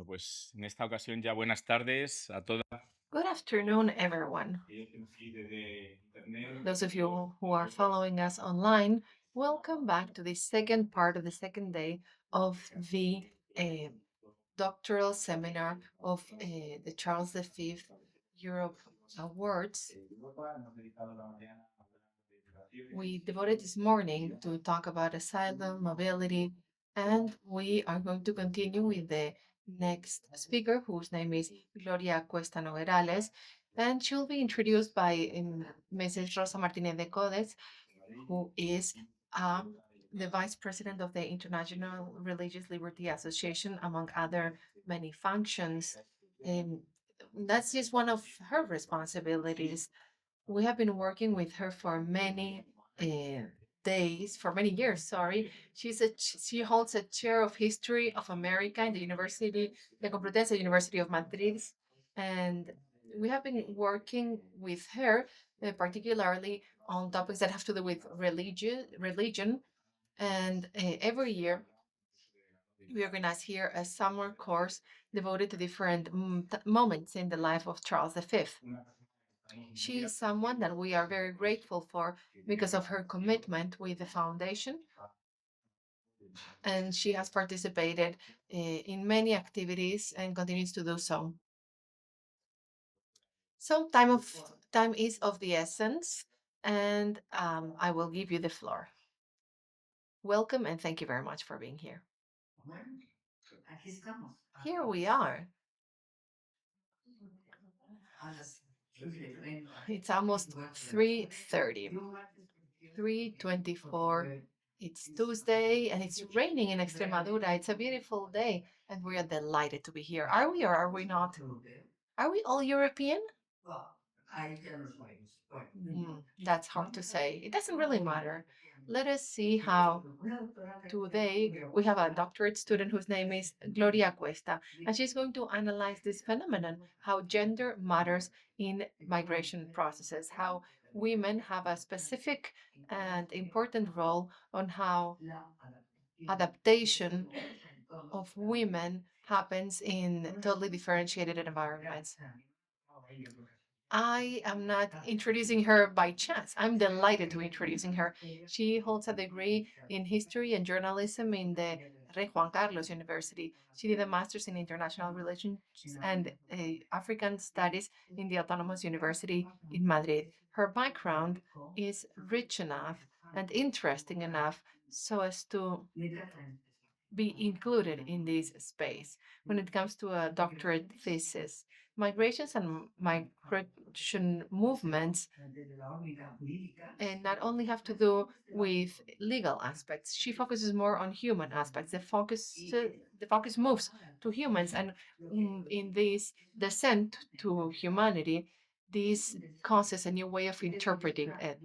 Pues en esta ocasión ya buenas tardes a todas. Good afternoon, everyone. Those of you who are following us online, welcome back to the second part of the second day of the doctoral seminar of the Charles V Europe Awards. We devoted this morning to talk about asylum, mobility, and we are going to continue with the next speaker, whose name is Gloria Cuesta Nogurales, and she'll be introduced by Mrs. Rosa Martinez de Codes, who is the vice president of the International Religious Liberty Association, among other many functions. And that's just one of her responsibilities. We have been working with her for many for many years, sorry. She holds a chair of history of America in the Complutense University of Madrid. And we have been working with her, particularly on topics that have to do with religion. And every year we organize here a summer course devoted to different moments in the life of Charles V. She is someone that we are very grateful for because of her commitment with the foundation, and she has participated in many activities and continues to do so. So time is of the essence, and I will give you the floor. Welcome, and thank you very much for being here. Here we are. It's almost 3:30. 3:24. It's Tuesday and it's raining in Extremadura. It's a beautiful day and we are delighted to be here. Are we or are we not? Are we all European? That's hard to say. It doesn't really matter. Let us see how today we have a doctorate student whose name is Gloria Cuesta, and she's going to analyze this phenomenon, how gender matters in migration processes, how women have a specific and important role on how adaptation of women happens in totally differentiated environments. I am not introducing her by chance. I'm delighted to introducing her. She holds a degree in history and journalism in the Rey Juan Carlos University. She did a master's in international relations and African studies in the Autonomous University in Madrid. Her background is rich enough and interesting enough so as to be included in this space when it comes to a doctorate thesis. Migrations and migration movements and not only have to do with legal aspects. She focuses more on human aspects. The focus moves to humans, and in this descent to humanity, this causes a new way of interpreting it.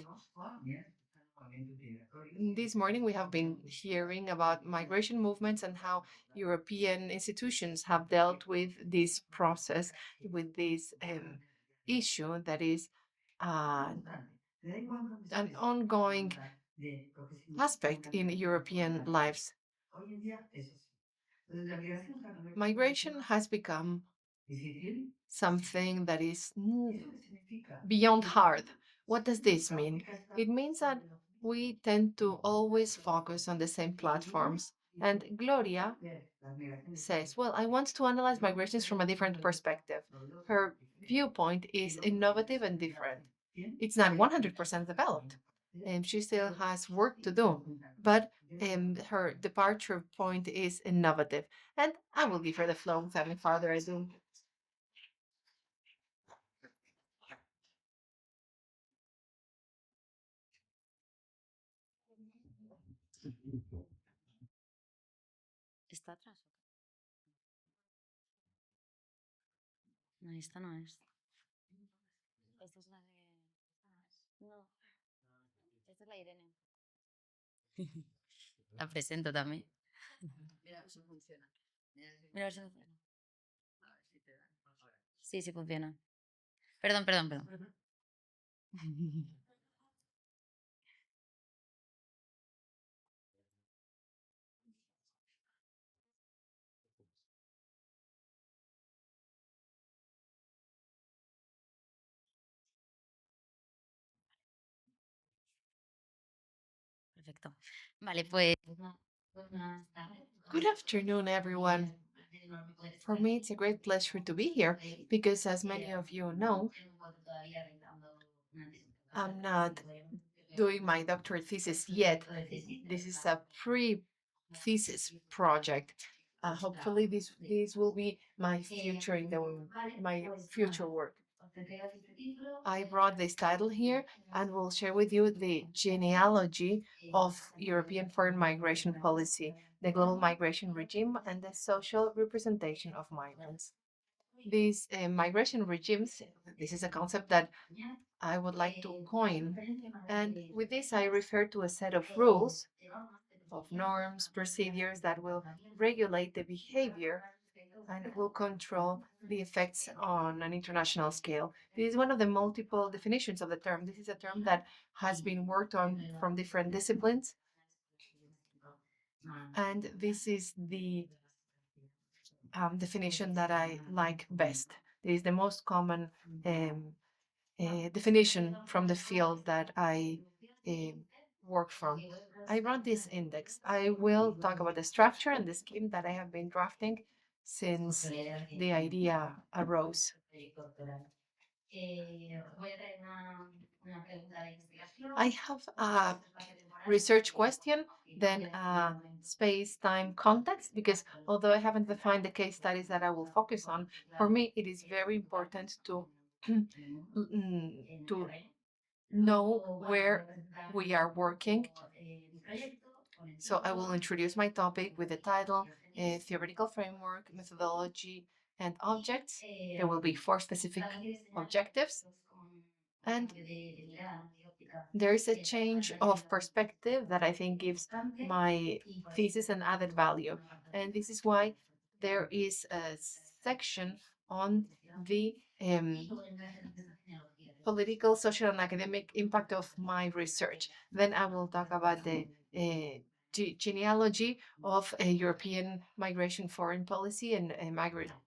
This morning, we have been hearing about migration movements and how European institutions have dealt with this process, with this issue that is an ongoing aspect in European lives. Migration has become something that is beyond hard. What does this mean? It means that we tend to always focus on the same platforms. And Gloria says, well, I want to analyze migrations from a different perspective. Her viewpoint is innovative and different. It's not 100% developed, and she still has work to do, but her departure point is innovative. And I will give her the floor without any further ado. ¿Está atrás? No, esta no es. Esta es la de... No. Esta es la Irene. La presento también. Mira a ver si funciona. Mira a ver si funciona. Sí, sí funciona. Perdón. Perfecto. Vale, pues Good afternoon, everyone. For me, it's a great pleasure to be here because, as many of you know, I'm not doing my doctorate thesis yet. This is a pre-thesis project. Hopefully, this will be my future in my future work. I brought this title here and will share with you the genealogy of European foreign migration policy, the global migration regime, and the social representation of migrants. These migration regimes, this is a concept that I would like to coin. And with this, I refer to a set of rules, of norms, procedures that will regulate the behavior and will control the effects on an international scale. This is one of the multiple definitions of the term. This is a term that has been worked on from different disciplines. And this is the definition that I like best. This is the most common definition from the field that I work from. I run this index. I will talk about the structure and the scheme that I have been drafting since the idea arose. I have a research question, then a space-time context, because although I haven't defined the case studies that I will focus on, for me it is very important to to know where we are working. So I will introduce my topic with the title, theoretical framework, methodology, and objects. There will be 4 specific objectives. And there is a change of perspective that I think gives my thesis an added value. And this is why there is a section on the political, social, and academic impact of my research. Then I will talk about the genealogy of a European migration foreign policy and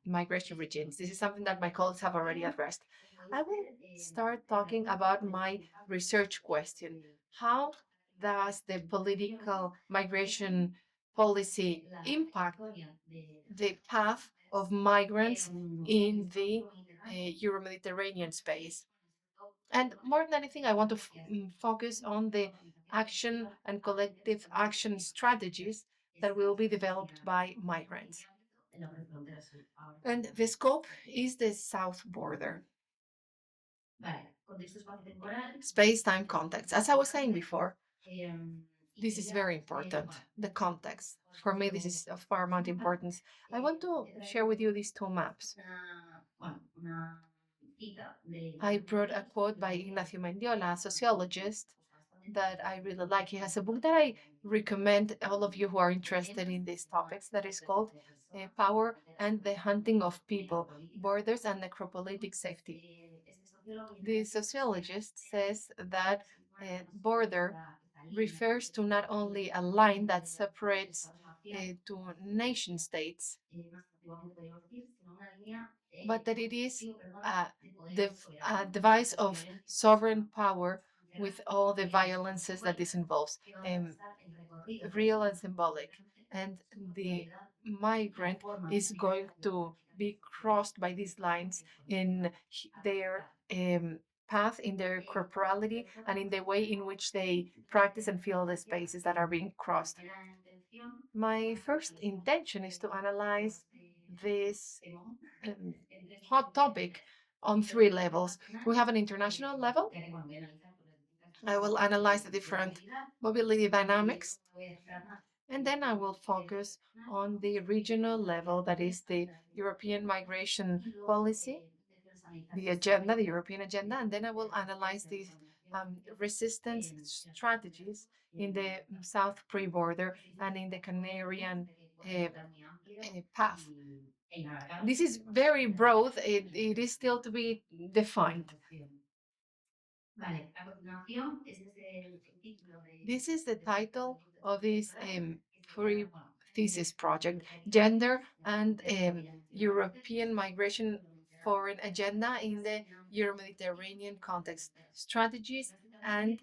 migration regimes. This is something that my colleagues have already addressed. I will start talking about my research question. How does the political migration policy impact the path of migrants in the Euro-Mediterranean space? And more than anything, I want to focus on the action and collective action strategies that will be developed by migrants. And the scope is the south border. Space-time context. As I was saying before, this is very important, the context. For me, this is of paramount importance. I want to share with you these 2 maps. I brought a quote by Ignacio Mendiola, a sociologist that I really like. He has a book that I recommend all of you who are interested in these topics that is called Power and the Hunting of People, Borders and Necropolitic Safety. The sociologist says that border refers to not only a line that separates two nation states, but that it is a device of sovereign power with all the violences that this involves, real and symbolic. And the migrant is going to be crossed by these lines in their path, in their corporality, and in the way in which they practice and feel the spaces that are being crossed. My first intention is to analyze this hot topic on 3 levels. We have an international level. I will analyze the different mobility dynamics. And then I will focus on the regional level, that is the European migration policy, the agenda, the European agenda. And then I will analyze the resistance strategies in the south pre-border and in the Canarian path. This is very broad. It is still to be defined. This is the title of this free thesis project, Gender and European Migration Foreign Agenda in the Euro-Mediterranean Context, Strategies and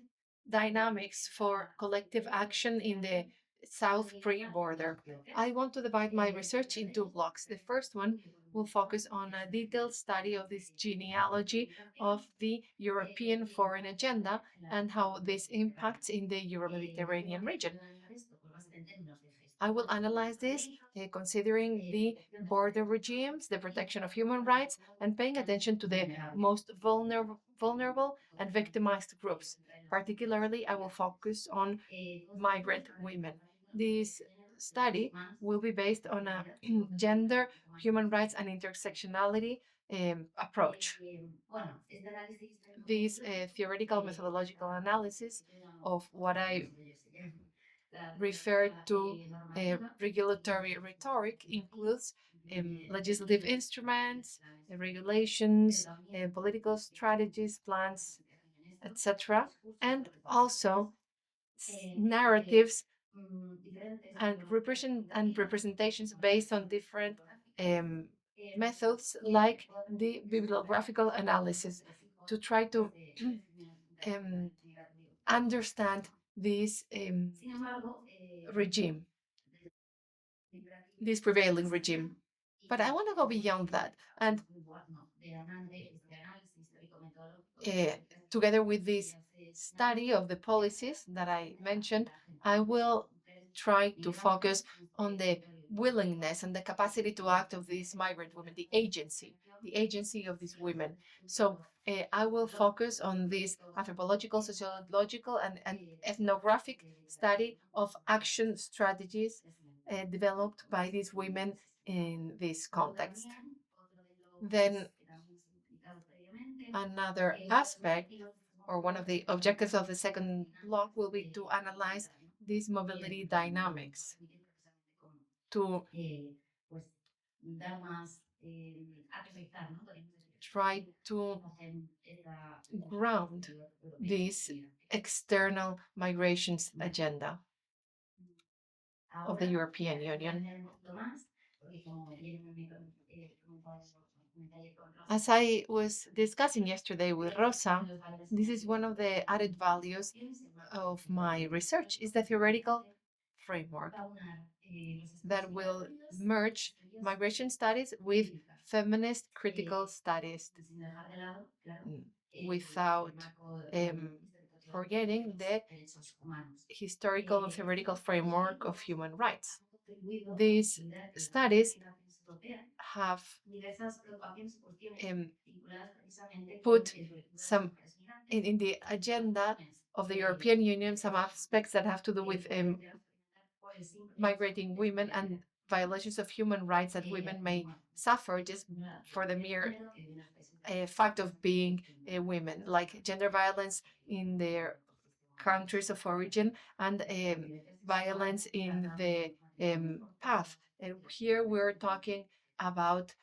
dynamics for collective action in the South pre-border. I want to divide my research in two blocks. The first one will focus on a detailed study of this genealogy of the European foreign agenda and how this impacts in the Euro-Mediterranean region. I will analyze this considering the border regimes, the protection of human rights, and paying attention to the most vulnerable and victimized groups. Particularly, I will focus on migrant women. This study will be based on a gender, human rights, and intersectionality approach. This theoretical methodological analysis of what I refer to regulatory rhetoric includes legislative instruments, regulations, political strategies, plans, etc., and also narratives and representations based on different methods like the bibliographical analysis to try to understand this regime, this prevailing regime. But I want to go beyond that. And together with this study of the policies that I mentioned, I will try to focus on the willingness and the capacity to act of these migrant women, the agency of these women. So I will focus on this anthropological, sociological, and ethnographic study of action strategies developed by these women in this context. Then another aspect, or one of the objectives of the second block, will be to analyze these mobility dynamics, to try to ground this external migrations agenda of the European Union. As I was discussing yesterday with Rosa, this is one of the added values of my research, is the theoretical framework that will merge migration studies with feminist critical studies without forgetting the historical and theoretical framework of human rights. These studies have put some in the agenda of the European Union some aspects that have to do with migrating women and violations of human rights that women may suffer just for the mere fact of being women, like gender violence in their countries of origin and violence in the path. And here we're talking about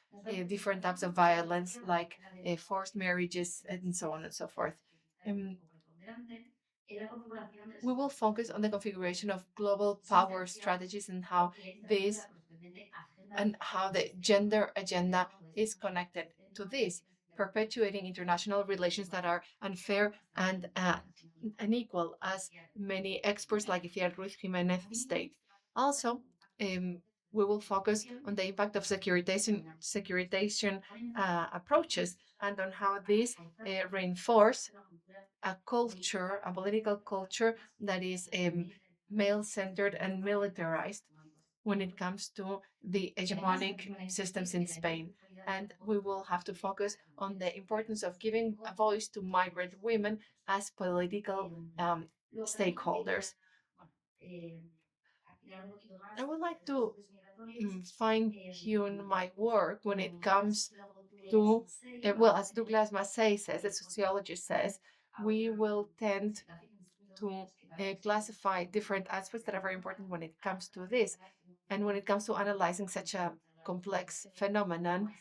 different types of violence, like forced marriages and so on and so forth. We will focus on the configuration of global power strategies and how the gender agenda is connected to this, perpetuating international relations that are unfair and unequal, as many experts like Iciar Ruiz Jimenez state. Also, we will focus on the impact of securitization approaches and on how these reinforce a culture, a political culture that is male-centered and militarized when it comes to the hegemonic systems in Spain. And we will have to focus on the importance of giving a voice to migrant women as political stakeholders. I would like to fine-tune my work when it comes to, well, as Douglas Massey says, the sociologist says, we will tend to classify different aspects that are very important when it comes to this. And when it comes to analyzing such a complex phenomenon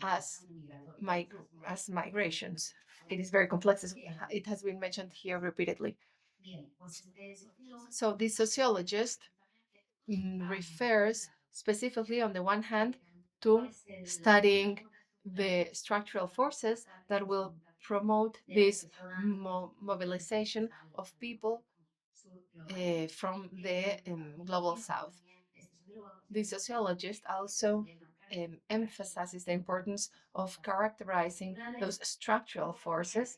as migrations, it is very complex, as it has been mentioned here repeatedly. So this sociologist refers specifically, on the one hand, to studying the structural forces that will promote this mobilization of people from the global south. The sociologist also emphasizes the importance of characterizing those structural forces.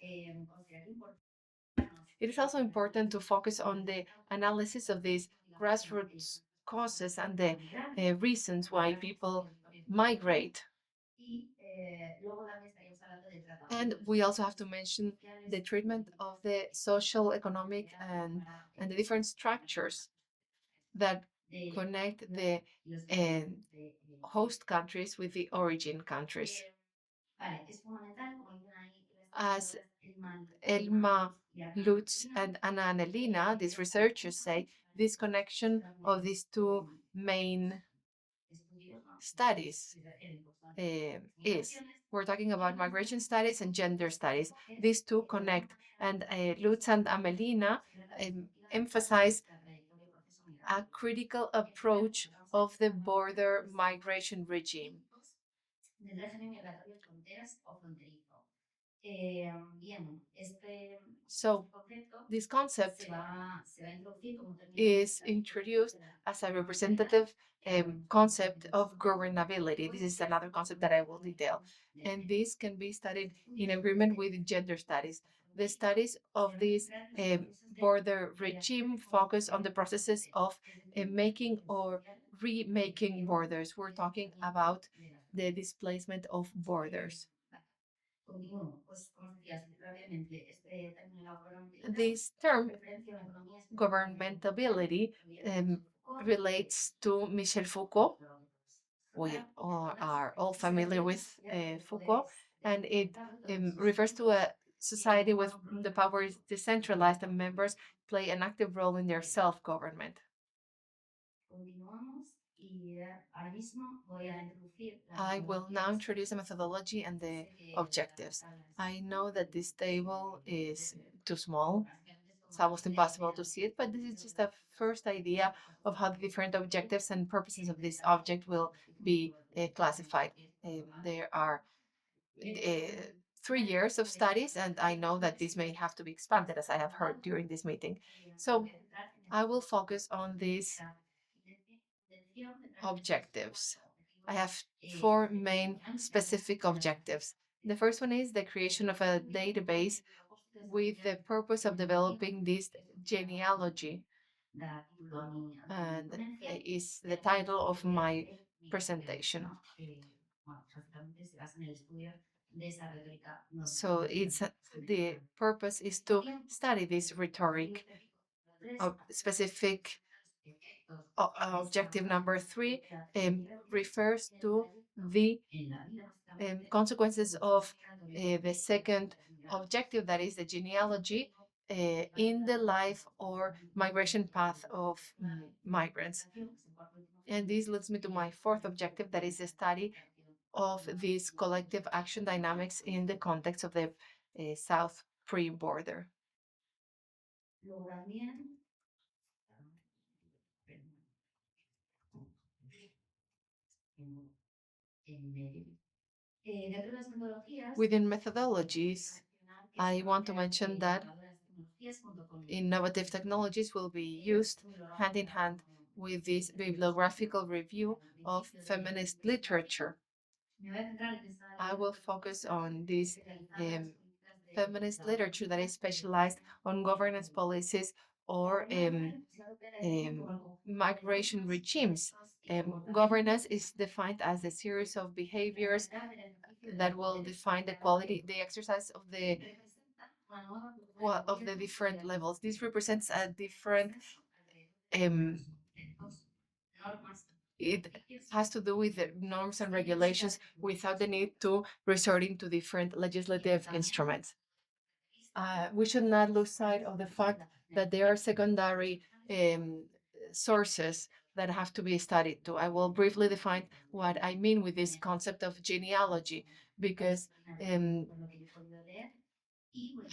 It is also important to focus on the analysis of these grassroots causes and the reasons why people migrate. And we also have to mention the treatment of the social, economic, and the different structures that connect the host countries with the origin countries. As Elma Lutz and Anna Annelina, these researchers say, this connection of these two main studies is. We're talking about migration studies and gender studies. These two connect, and Lutz and Amelina emphasize a critical approach of the border migration regime. So this concept is introduced as a representative concept of governability. This is another concept that I will detail. And this can be studied in agreement with gender studies. The studies of this border regime focus on the processes of making or remaking borders. We're talking about the displacement of borders. This term, governmentability, relates to Michel Foucault. We are all familiar with Foucault, and it refers to a society with the power is decentralized and members play an active role in their self-government. I will now introduce the methodology and the objectives. I know that this table is too small. It's almost impossible to see it, but this is just a first idea of how the different objectives and purposes of this object will be classified. There are 3 years of studies, and I know that this may have to be expanded, as I have heard during this meeting. So I will focus on these objectives. I have 4 main specific objectives. The first one is the creation of a database with the purpose of developing this genealogy, and is the title of my presentation. So the purpose is to study this rhetoric. Specific objective number 3 refers to the consequences of the second objective, that is the genealogy, in the life or migration path of migrants. And this leads me to my 4th objective, that is the study of these collective action dynamics in the context of the South pre-border. Within methodologies, I want to mention that innovative technologies will be used hand in hand with this bibliographical review of feminist literature. I will focus on this feminist literature that is specialized on governance policies or migration regimes. Governance is defined as a series of behaviors that will define the quality, the exercise of the different levels. This represents a different it has to do with the norms and regulations without the need to resorting to different legislative instruments. We should not lose sight of the fact that there are secondary sources that have to be studied too. I will briefly define what I mean with this concept of genealogy, because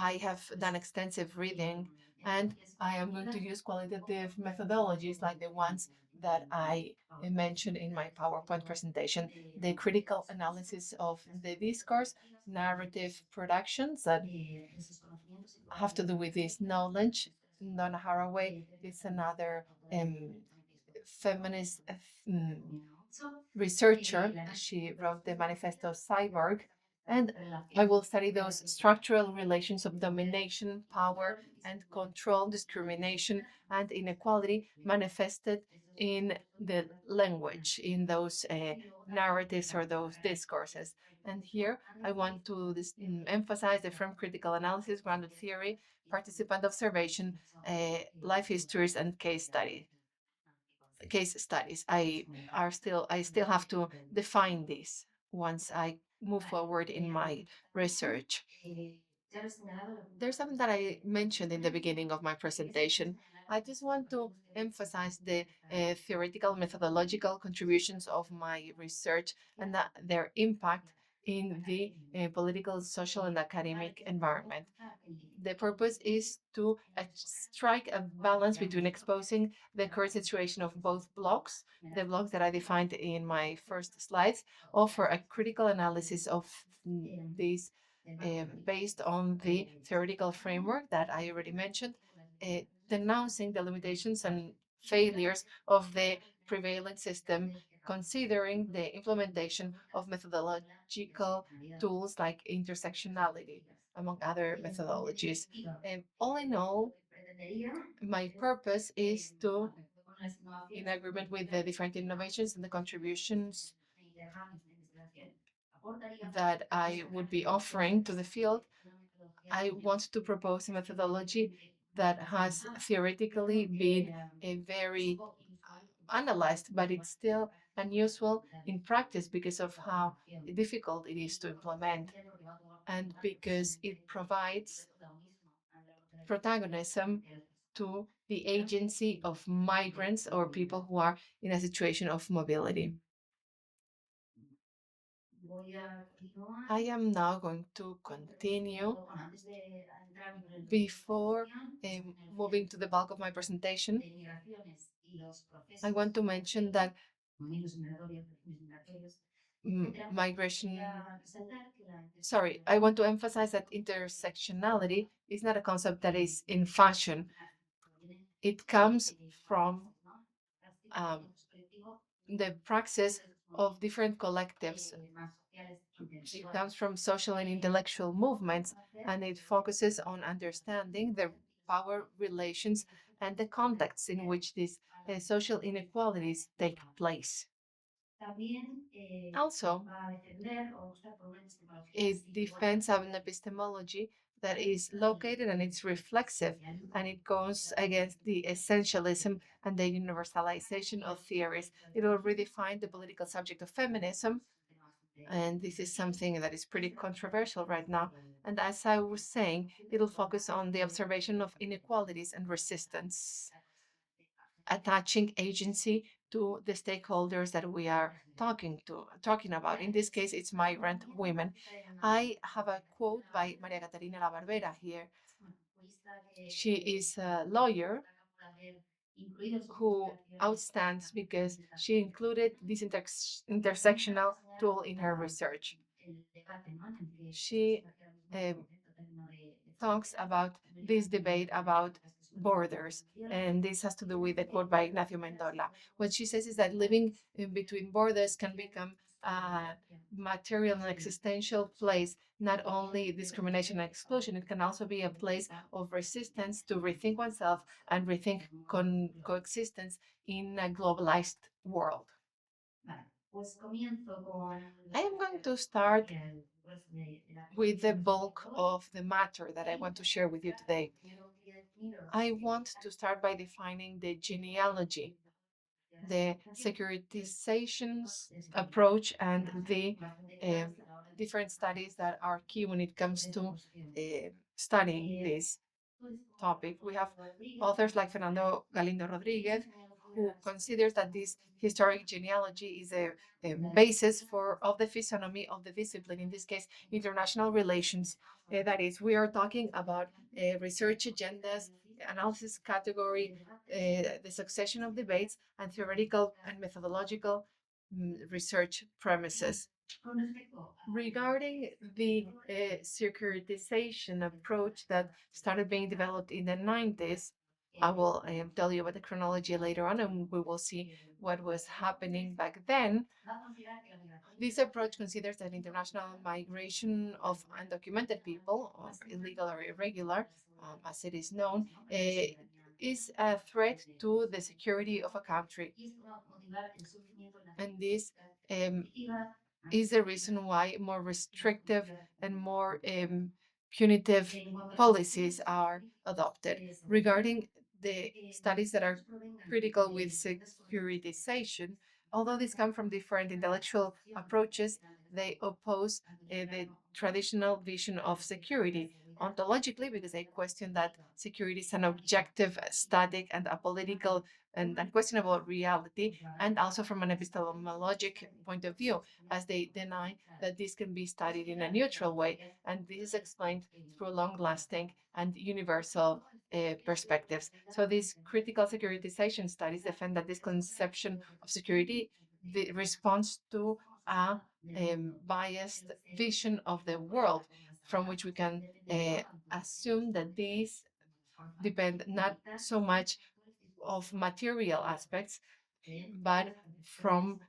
I have done extensive reading, and I am going to use qualitative methodologies like the ones that I mentioned in my PowerPoint presentation, the critical analysis of the discourse, narrative productions that have to do with this knowledge. Donna Haraway is another feminist researcher. She wrote the Manifesto Cyborg, and I will study those structural relations of domination, power, and control, discrimination, and inequality manifested in the language, in those narratives or those discourses. And here I want to emphasize the frame critical analysis, grounded theory, participant observation, life histories, and case studies. I still have to define this once I move forward in my research. There's something that I mentioned in the beginning of my presentation. I just want to emphasize the theoretical methodological contributions of my research and their impact in the political, social, and academic environment. The purpose is to strike a balance between exposing the current situation of both blocks, the blocks that I defined in my first slides, offer a critical analysis of these based on the theoretical framework that I already mentioned, denouncing the limitations and failures of the prevailing system, considering the implementation of methodological tools like intersectionality, among other methodologies. All in all, my purpose is to, in agreement with the different innovations and the contributions that I would be offering to the field, I want to propose a methodology that has theoretically been a very analyzed, but it's still unuseful in practice because of how difficult it is to implement and because it provides protagonism to the agency of migrants or people who are in a situation of mobility. I am now going to continue. Before moving to the bulk of my presentation, I want to mention that migration, sorry, I want to emphasize that intersectionality is not a concept that is in fashion. It comes from the praxis of different collectives. It comes from social and intellectual movements, and it focuses on understanding the power relations and the contexts in which these social inequalities take place. Also, it defends an epistemology that is located and it's reflexive, and it goes against the essentialism and the universalization of theories. It will redefine the political subject of feminism, and this is something that is pretty controversial right now. And as I was saying, it'll focus on the observation of inequalities and resistance, attaching agency to the stakeholders that we are talking about. In this case, it's migrant women. I have a quote by Maria Caterina La Barbera here. She is a lawyer who outstands because she included this intersectional tool in her research. She talks about this debate about borders, and this has to do with a quote by Ignacio Mendola. What she says is that living in between borders can become a material and existential place, not only discrimination and exclusion, it can also be a place of resistance to rethink oneself and rethink coexistence in a globalized world. I am going to start with the bulk of the matter that I want to share with you today. I want to start by defining the genealogy, the securitizations approach, and the different studies that are key when it comes to studying this topic. We have authors like Fernando Galindo Rodriguez, who considers that this historic genealogy is a basis of the physiognomy of the discipline, in this case, international relations. That is, we are talking about research agendas analysis category, the succession of debates, and theoretical and methodological research premises. Regarding the securitization approach that started being developed in the 90s, I will tell you about the chronology later on, and we will see what was happening back then. This approach considers that international migration of undocumented people, or illegal or irregular, as it is known, is a threat to the security of a country. And this is the reason why more restrictive and more punitive policies are adopted. Regarding the studies that are critical with securitization, although these come from different intellectual approaches, they oppose the traditional vision of security ontologically, because they question that security is an objective, static, and apolitical and unquestionable reality, and also from an epistemologic point of view, as they deny that this can be studied in a neutral way, and this is explained through long-lasting and universal perspectives. So these critical securitization studies defend that this conception of security responds to a biased vision of the world, from which we can assume that these depend not so much of material aspects, but from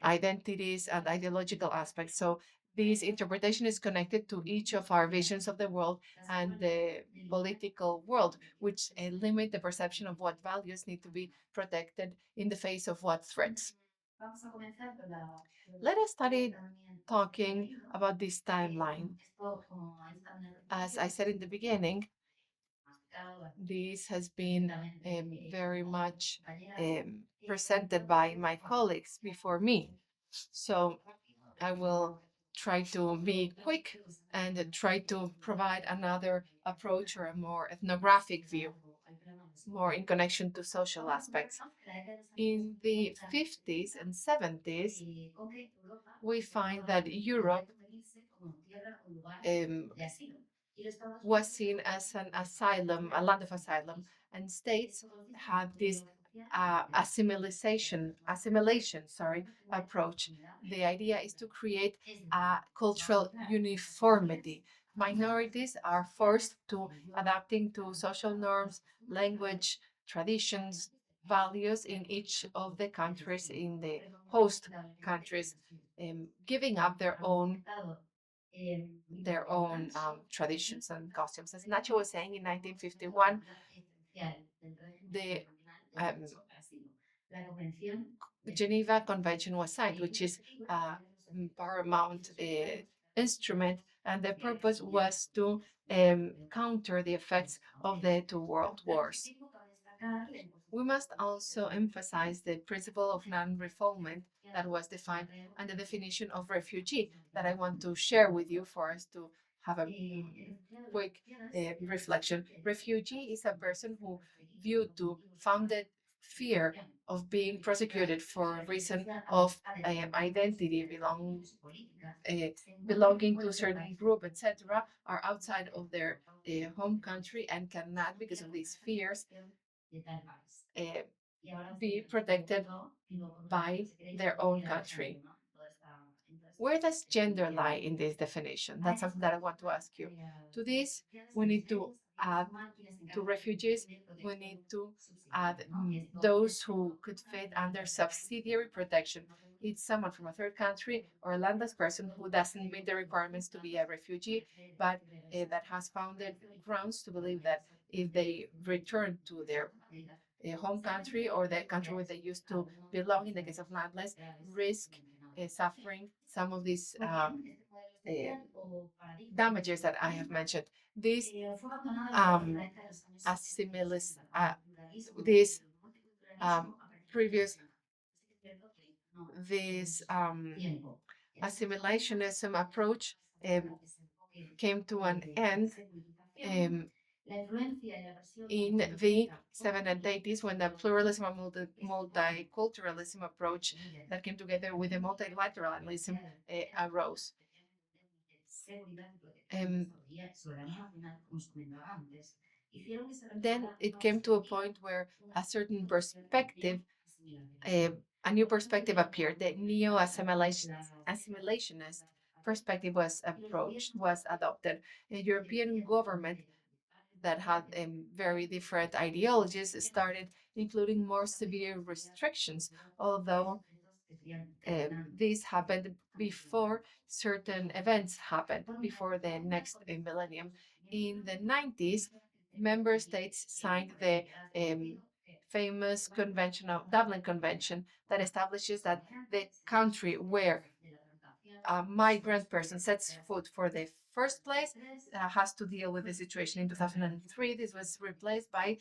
identities and ideological aspects. So this interpretation is connected to each of our visions of the world and the political world, which limit the perception of what values need to be protected in the face of what threats. Let us study talking about this timeline. As I said in the beginning, this has been very much presented by my colleagues before me. So I will try to be quick and try to provide another approach or a more ethnographic view, more in connection to social aspects. In the 50s and 70s, we find that Europe was seen as an asylum, a land of asylum, and states had this assimilation approach. The idea is to create a cultural uniformity. Minorities are forced to adapting to social norms, language, traditions, values in each of the countries, in the host countries, giving up their own traditions and costumes. As Nacho was saying, in 1951, the Geneva Convention was signed, which is a paramount instrument, and the purpose was to counter the effects of the two world wars. We must also emphasize the principle of non-refoulement that was defined, and the definition of refugee that I want to share with you for us to have a quick reflection. Refugee is a person who, due to founded fear of being prosecuted for a reason of identity, belonging to a certain group, etc., are outside of their home country and cannot, because of these fears, be protected by their own country. Where does gender lie in this definition? That's something that I want to ask you. To this, we need to add, to refugees, we need to add those who could fit under subsidiary protection. It's someone from a third country or a landless person who doesn't meet the requirements to be a refugee, but that has founded grounds to believe that if they return to their home country or the country where they used to belong, in the case of landless, risk suffering some of these damages that I have mentioned. This this previous this assimilationism approach came to an end in the 70s, when the pluralism and multiculturalism approach that came together with the multilateralism arose. Then it came to a point where a certain perspective, a new perspective appeared. The neo-assimilationist perspective was adopted. A European government that had very different ideologies started including more severe restrictions, although this happened before certain events happened, before the next millennium. In the 90s, member states signed the famous Dublin Convention that establishes that the country where a migrant person sets foot for the first place has to deal with the situation. In 2003, this was replaced by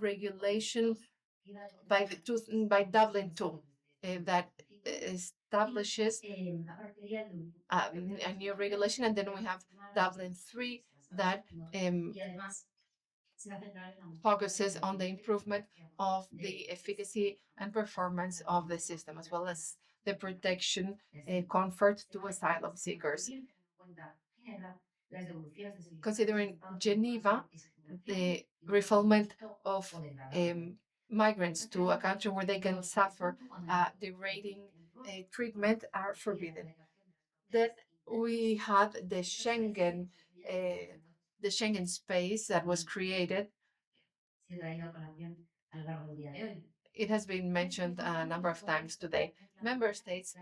regulation by Dublin 2 that establishes a new regulation, and then we have Dublin 3 that focuses on the improvement of the efficacy and performance of the system, as well as the protection conferred to asylum seekers. Considering Geneva, the refoulement of migrants to a country where they can suffer degrading treatment are forbidden. Then we had the Schengen space that was created. It has been mentioned a number of times today. Member states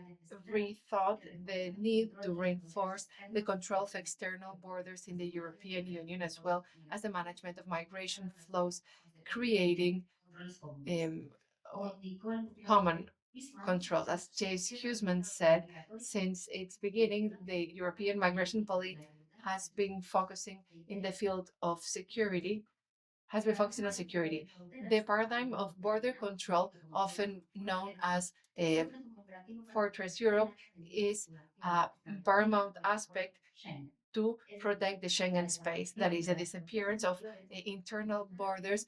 rethought the need to reinforce the control of external borders in the European Union, as well as the management of migration flows, creating common control. As James Huseman said, since its beginning, the European migration policy has been focusing in the field of security, has been focusing on security. The paradigm of border control, often known as Fortress Europe, is a paramount aspect to protect the Schengen space. That is, the disappearance of internal borders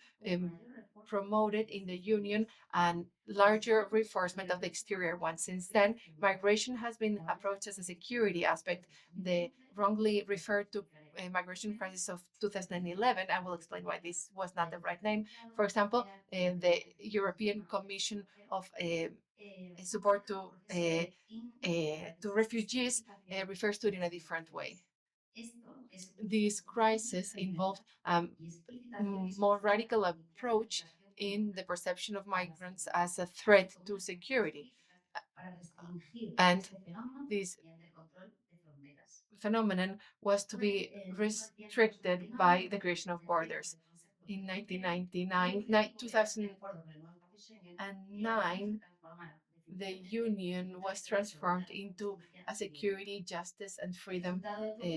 promoted in the Union and larger reinforcement of the exterior ones. Since then, migration has been approached as a security aspect. The wrongly referred to migration crisis of 2011. I will explain why this was not the right name. For example, the European Commission of support to refugees refers to it in a different way. This crisis involved a more radical approach in the perception of migrants as a threat to security. And this phenomenon was to be restricted by the creation of borders. In 2009, the Union was transformed into a security, justice, and freedom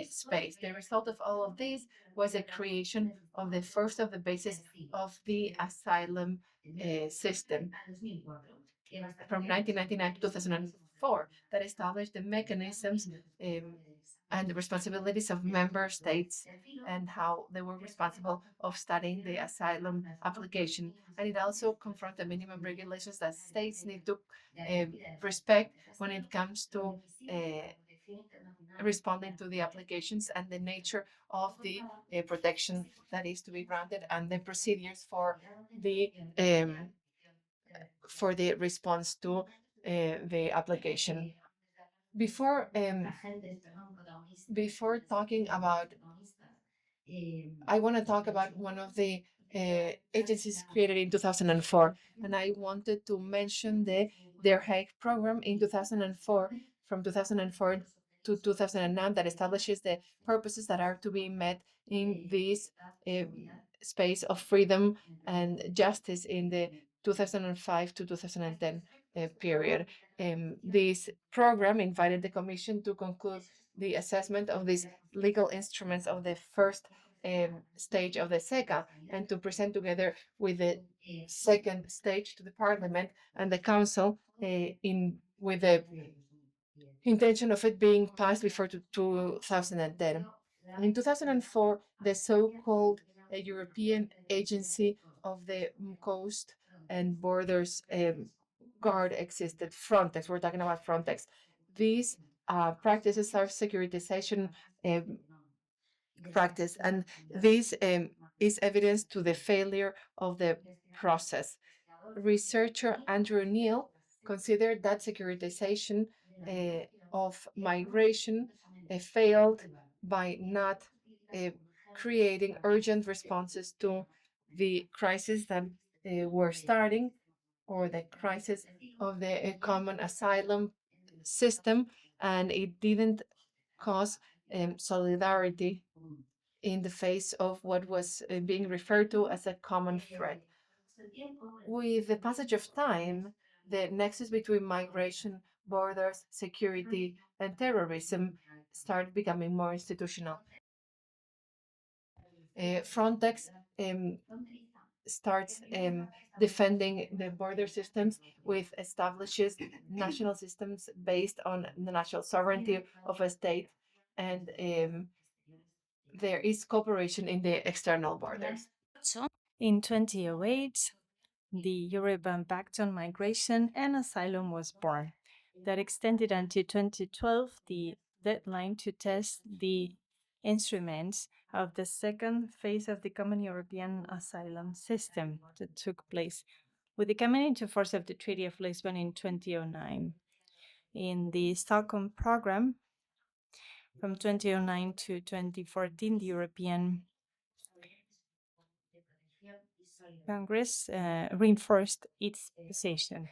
space. The result of all of this was the creation of the first of the bases of the asylum system from 1999 to 2004 that established the mechanisms and the responsibilities of member states and how they were responsible of studying the asylum application. And it also confronted minimum regulations that states need to respect when it comes to responding to the applications and the nature of the protection that is to be granted and the procedures for the response to the application. Before talking about, I want to talk about one of the agencies created in 2004, and I wanted to mention the Der Hague program in 2004, from 2004 to 2009, that establishes the purposes that are to be met in this space of freedom and justice in the 2005 to 2010 period. This program invited the Commission to conclude the assessment of these legal instruments of the first stage of the SECA and to present together with the second stage to the Parliament and the Council with the intention of it being passed before 2010. In 2004, the so-called European Agency of the Coast and Borders Guard existed, Frontex. We're talking about Frontex. These practices are securitization practice, and this is evidence to the failure of the process. Researcher Andrew Neil considered that securitization of migration failed by not creating urgent responses to the crisis that were starting, or the crisis of the common asylum system, and it didn't cause solidarity in the face of what was being referred to as a common threat. With the passage of time, the nexus between migration, borders, security, and terrorism started becoming more institutional. Frontex starts defending the border systems with establishes national systems based on the national sovereignty of a state, and there is cooperation in the external borders. In 2008, the European Pact on Migration and Asylum was born. That extended until 2012, the deadline to test the instruments of the second phase of the Common European Asylum System that took place with the coming into force of the Treaty of Lisbon in 2009. In the Stockholm Programme, from 2009 to 2014, the European Congress reinforced its position.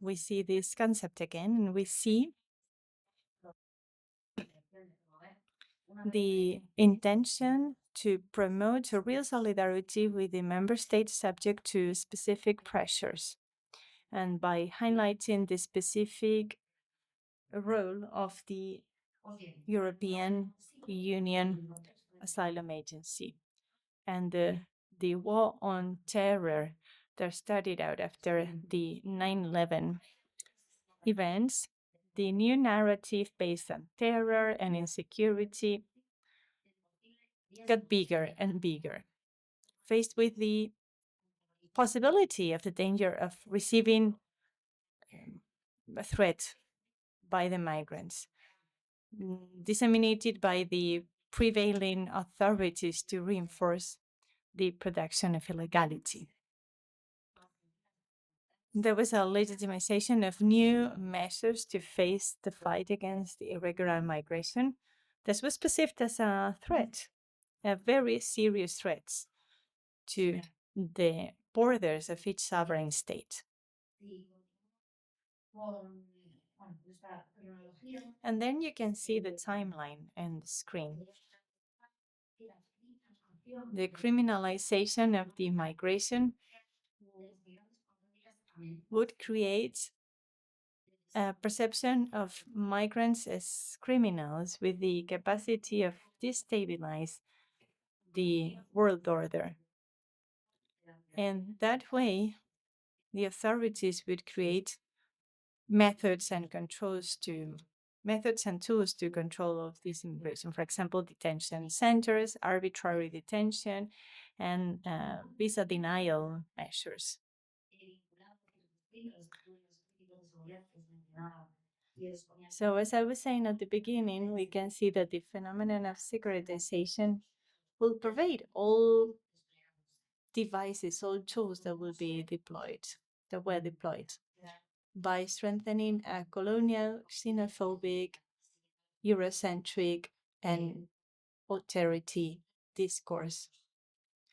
We see this concept again, and we see the intention to promote a real solidarity with the member states subject to specific pressures, and by highlighting the specific role of the European Union Asylum Agency and the war on terror that started out after the 9/11 events. The new narrative based on terror and insecurity got bigger and bigger. Faced with the possibility of the danger of receiving a threat by the migrants, disseminated by the prevailing authorities to reinforce the production of illegality. There was a legitimization of new measures to face the fight against irregular migration. This was perceived as a threat, a very serious threat to the borders of each sovereign state. And then you can see the timeline on the screen. The criminalization of the migration would create a perception of migrants as criminals with the capacity of destabilize the world order. And that way, the authorities would create methods and tools to control of this immigration. For example, detention centers, arbitrary detention, and visa denial measures. So as I was saying at the beginning, we can see that the phenomenon of securitization will pervade all devices, all tools that were deployed by strengthening a colonial, xenophobic, Eurocentric, and austerity discourse.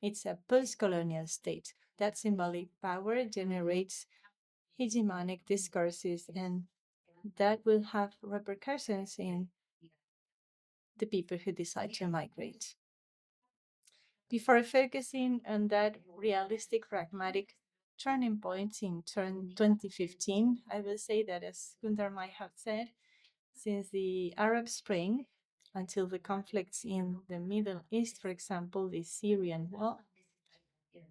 It's a post-colonial state. That symbolic power generates hegemonic discourses, and that will have repercussions in the people who decide to migrate. Before focusing on that realistic, pragmatic turning point in 2015, I will say that, as Gundar might have said, since the Arab Spring until the conflicts in the Middle East, for example, the Syrian war,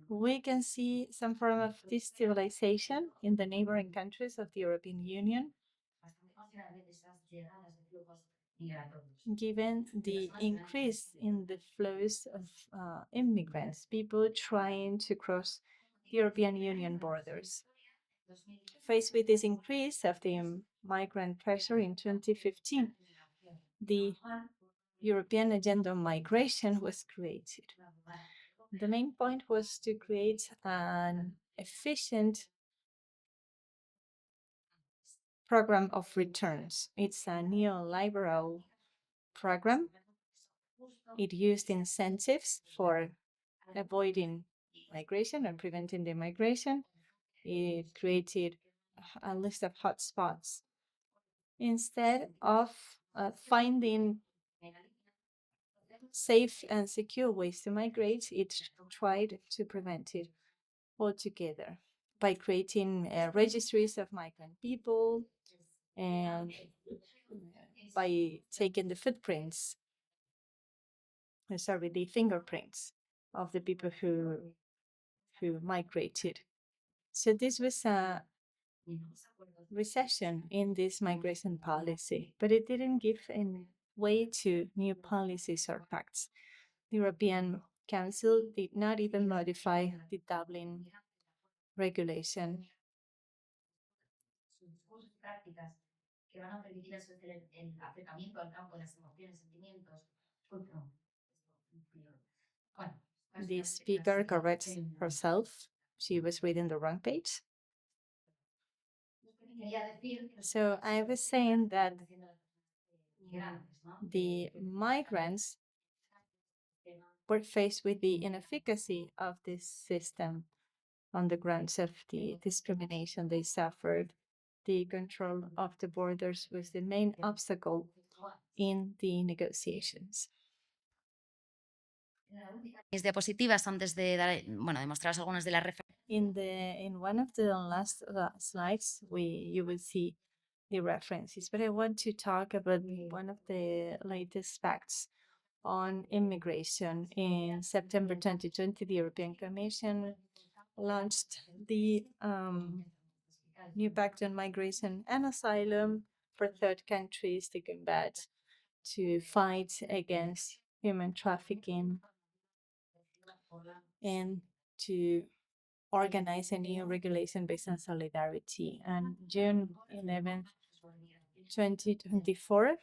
we can see some form of destabilization in the neighboring countries of the European Union, given the increase in the flows of immigrants, people trying to cross the European Union borders. Faced with this increase of the migrant pressure in 2015, the European Agenda on Migration was created. The main point was to create an efficient program of returns. It's a neoliberal program. It used incentives for avoiding migration and preventing the migration. It created a list of hotspots. Instead of finding safe and secure ways to migrate, it tried to prevent it altogether by creating registries of migrant people and by taking the fingerprints of the people who migrated. So this was a recession in this migration policy, but it didn't give any way to new policies or pacts. The European Council did not even modify the Dublin regulation. The speaker corrects herself. She was reading the wrong page. So I was saying that the migrants were faced with the inefficacy of this system on the grounds of the discrimination they suffered. The control of the borders was the main obstacle in the negotiations. Mis diapositivas antes de dar, demostraros algunas de las referencias. In one of the last slides, you will see the references, but I want to talk about one of the latest facts on immigration. In September 2020, the European Commission launched the new Pact on Migration and Asylum for third countries to fight against human trafficking and to organize a new regulation based on solidarity. And June 11th, 2024,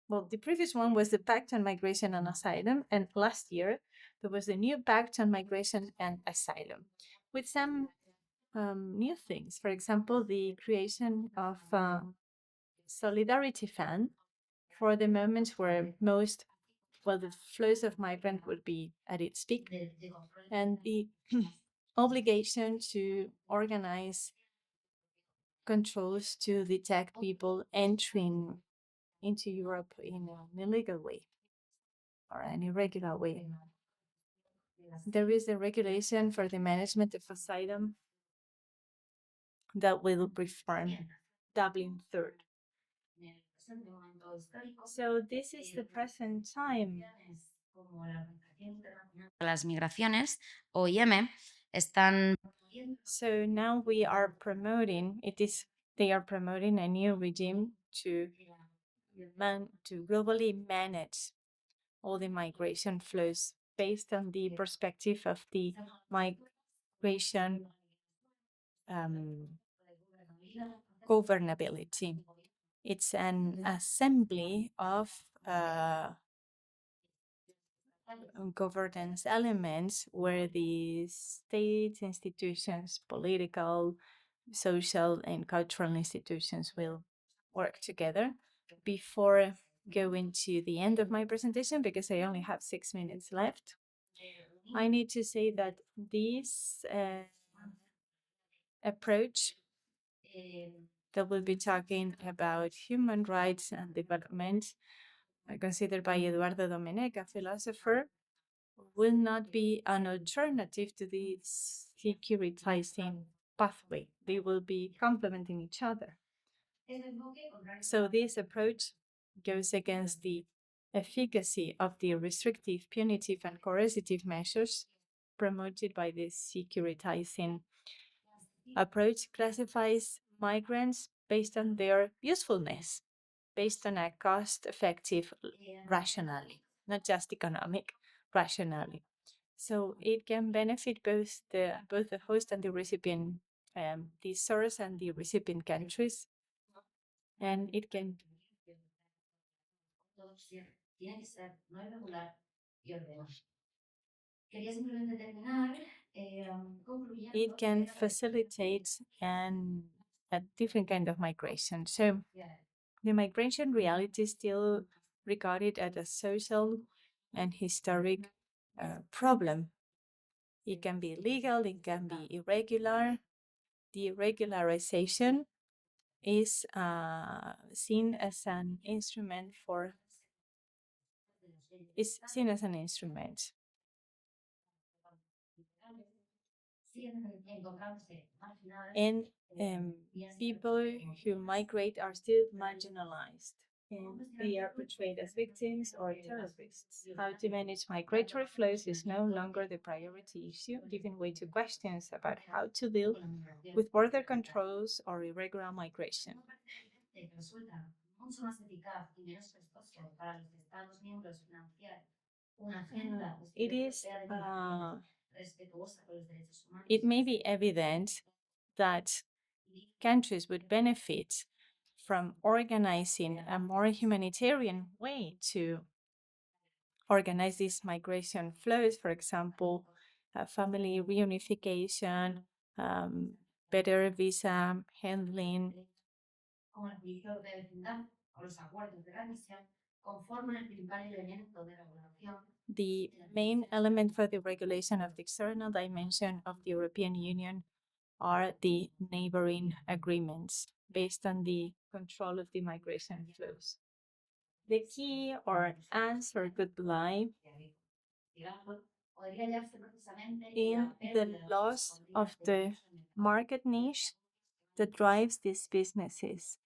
well, the previous one was the Pact on Migration and Asylum, and last year there was a new Pact on Migration and Asylum with some new things. For example, the creation of a solidarity fund for the moments where the flows of migrants would be at its peak, and the obligation to organize controls to detect people entering into Europe in an illegal way or an irregular way. There is a regulation for the management of asylum that will reform Dublin III. So this is the present time. Las migraciones, OIM, están. So now they are promoting a new regime to globally manage all the migration flows based on the perspective of the migration governability. It's an assembly of governance elements where the state institutions, political, social, and cultural institutions will work together. Before going to the end of my presentation, because I only have 6 minutes left, I need to say that this approach that we'll be talking about human rights and development, considered by Eduardo Domenech, a philosopher, will not be an alternative to the securitizing pathway. They will be complementing each other. So this approach goes against the efficacy of the restrictive, punitive, and coercive measures promoted by the securitizing approach, classifies migrants based on their usefulness, based on a cost-effective rationale, not just economic rationale. So it can benefit both the host and the recipient, the source and the recipient countries, and it can It can facilitate a different kind of migration. So the migration reality is still regarded as a social and historic problem. It can be legal, it can be irregular. The regularization is seen as an instrument and people who migrate are still marginalized and they are portrayed as victims or terrorists. How to manage migratory flows is no longer the priority issue, giving way to questions about how to deal with border controls or irregular migration. It is it may be evident that countries would benefit from organizing a more humanitarian way to organize these migration flows, for example, family reunification, better visa handling. The main element for the regulation of the external dimension of the European Union are the neighboring agreements based on the control of the migration flows. The key or answer could lie in the loss of the market niche that drives these businesses.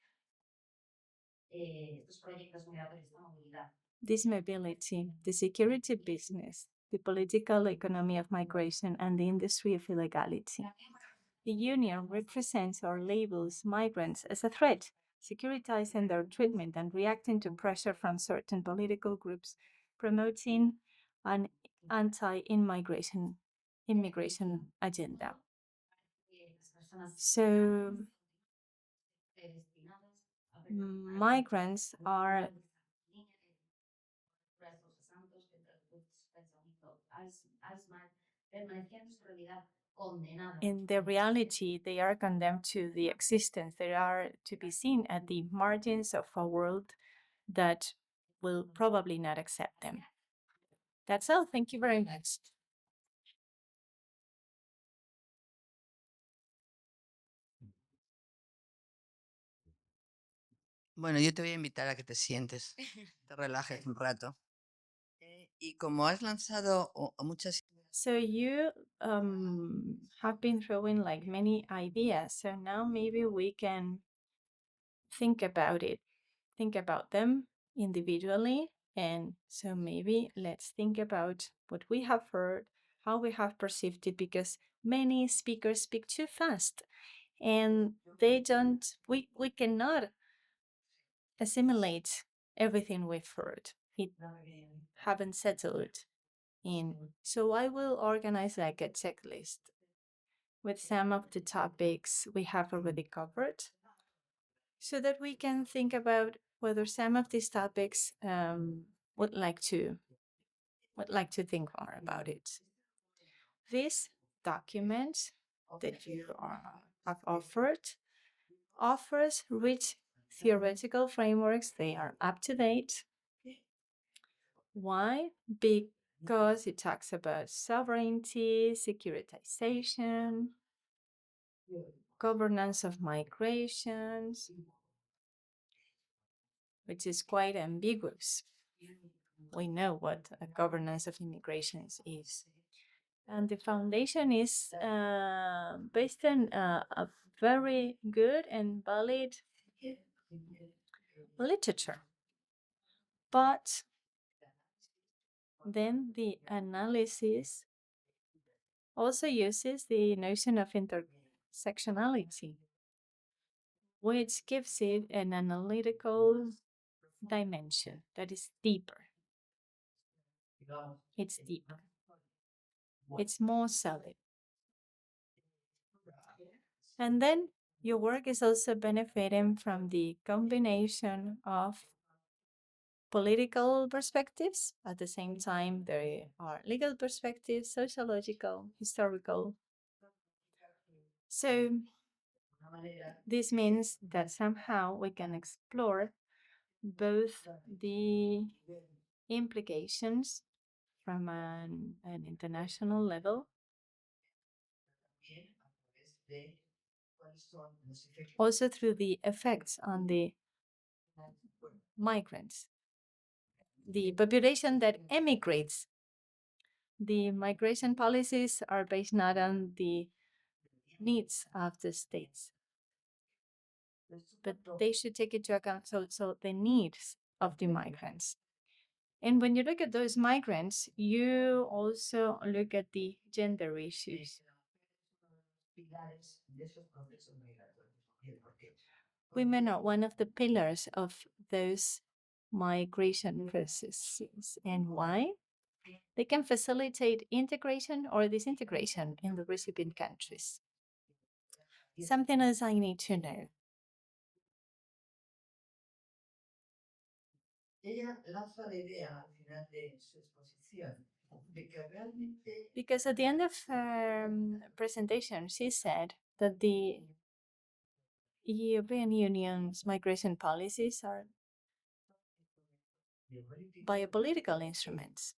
This mobility, the security business, the political economy of migration, and the industry of illegality. The union represents or labels migrants as a threat, securitizing their treatment and reacting to pressure from certain political groups, promoting an anti-immigration agenda. So, migrants are in the reality, they are condemned to the existence. They are to be seen at the margins of a world that will probably not accept them. That's all. Thank you very much. Bueno, yo te voy a invitar a que te sientes, te relajes un rato. Y como has lanzado muchas... So you have been throwing like many ideas. So now maybe we can think about it, think about them individually. And so maybe let's think about what we have heard, how we have perceived it, because many speakers speak too fast and we cannot assimilate everything we've heard. It haven't settled in. So I will organize like a checklist with some of the topics we have already covered so that we can think about whether some of these topics would like to think more about it. This document that you have offered offers rich theoretical frameworks. They are up to date. Why? Because it talks about sovereignty, securitization, governance of migrations, which is quite ambiguous. We know what a governance of immigrations is. And the foundation is based on a very good and valid literature. But then the analysis also uses the notion of intersectionality, which gives it an analytical dimension that is deeper. It's deeper. It's more solid. And then your work is also benefiting from the combination of political perspectives. At the same time, there are legal perspectives, sociological, historical. So this means that somehow we can explore both the implications from an international level, also through the effects on the migrants, the population that emigrates. The migration policies are based not on the needs of the states, but they should take into account so the needs of the migrants. And when you look at those migrants, you also look at the gender issues. Women are one of the pillars of those migration processes. And why? They can facilitate integration or disintegration in the recipient countries. Something else I need to know. Because at the end of her presentation, she said that the European Union's migration policies are biopolitical instruments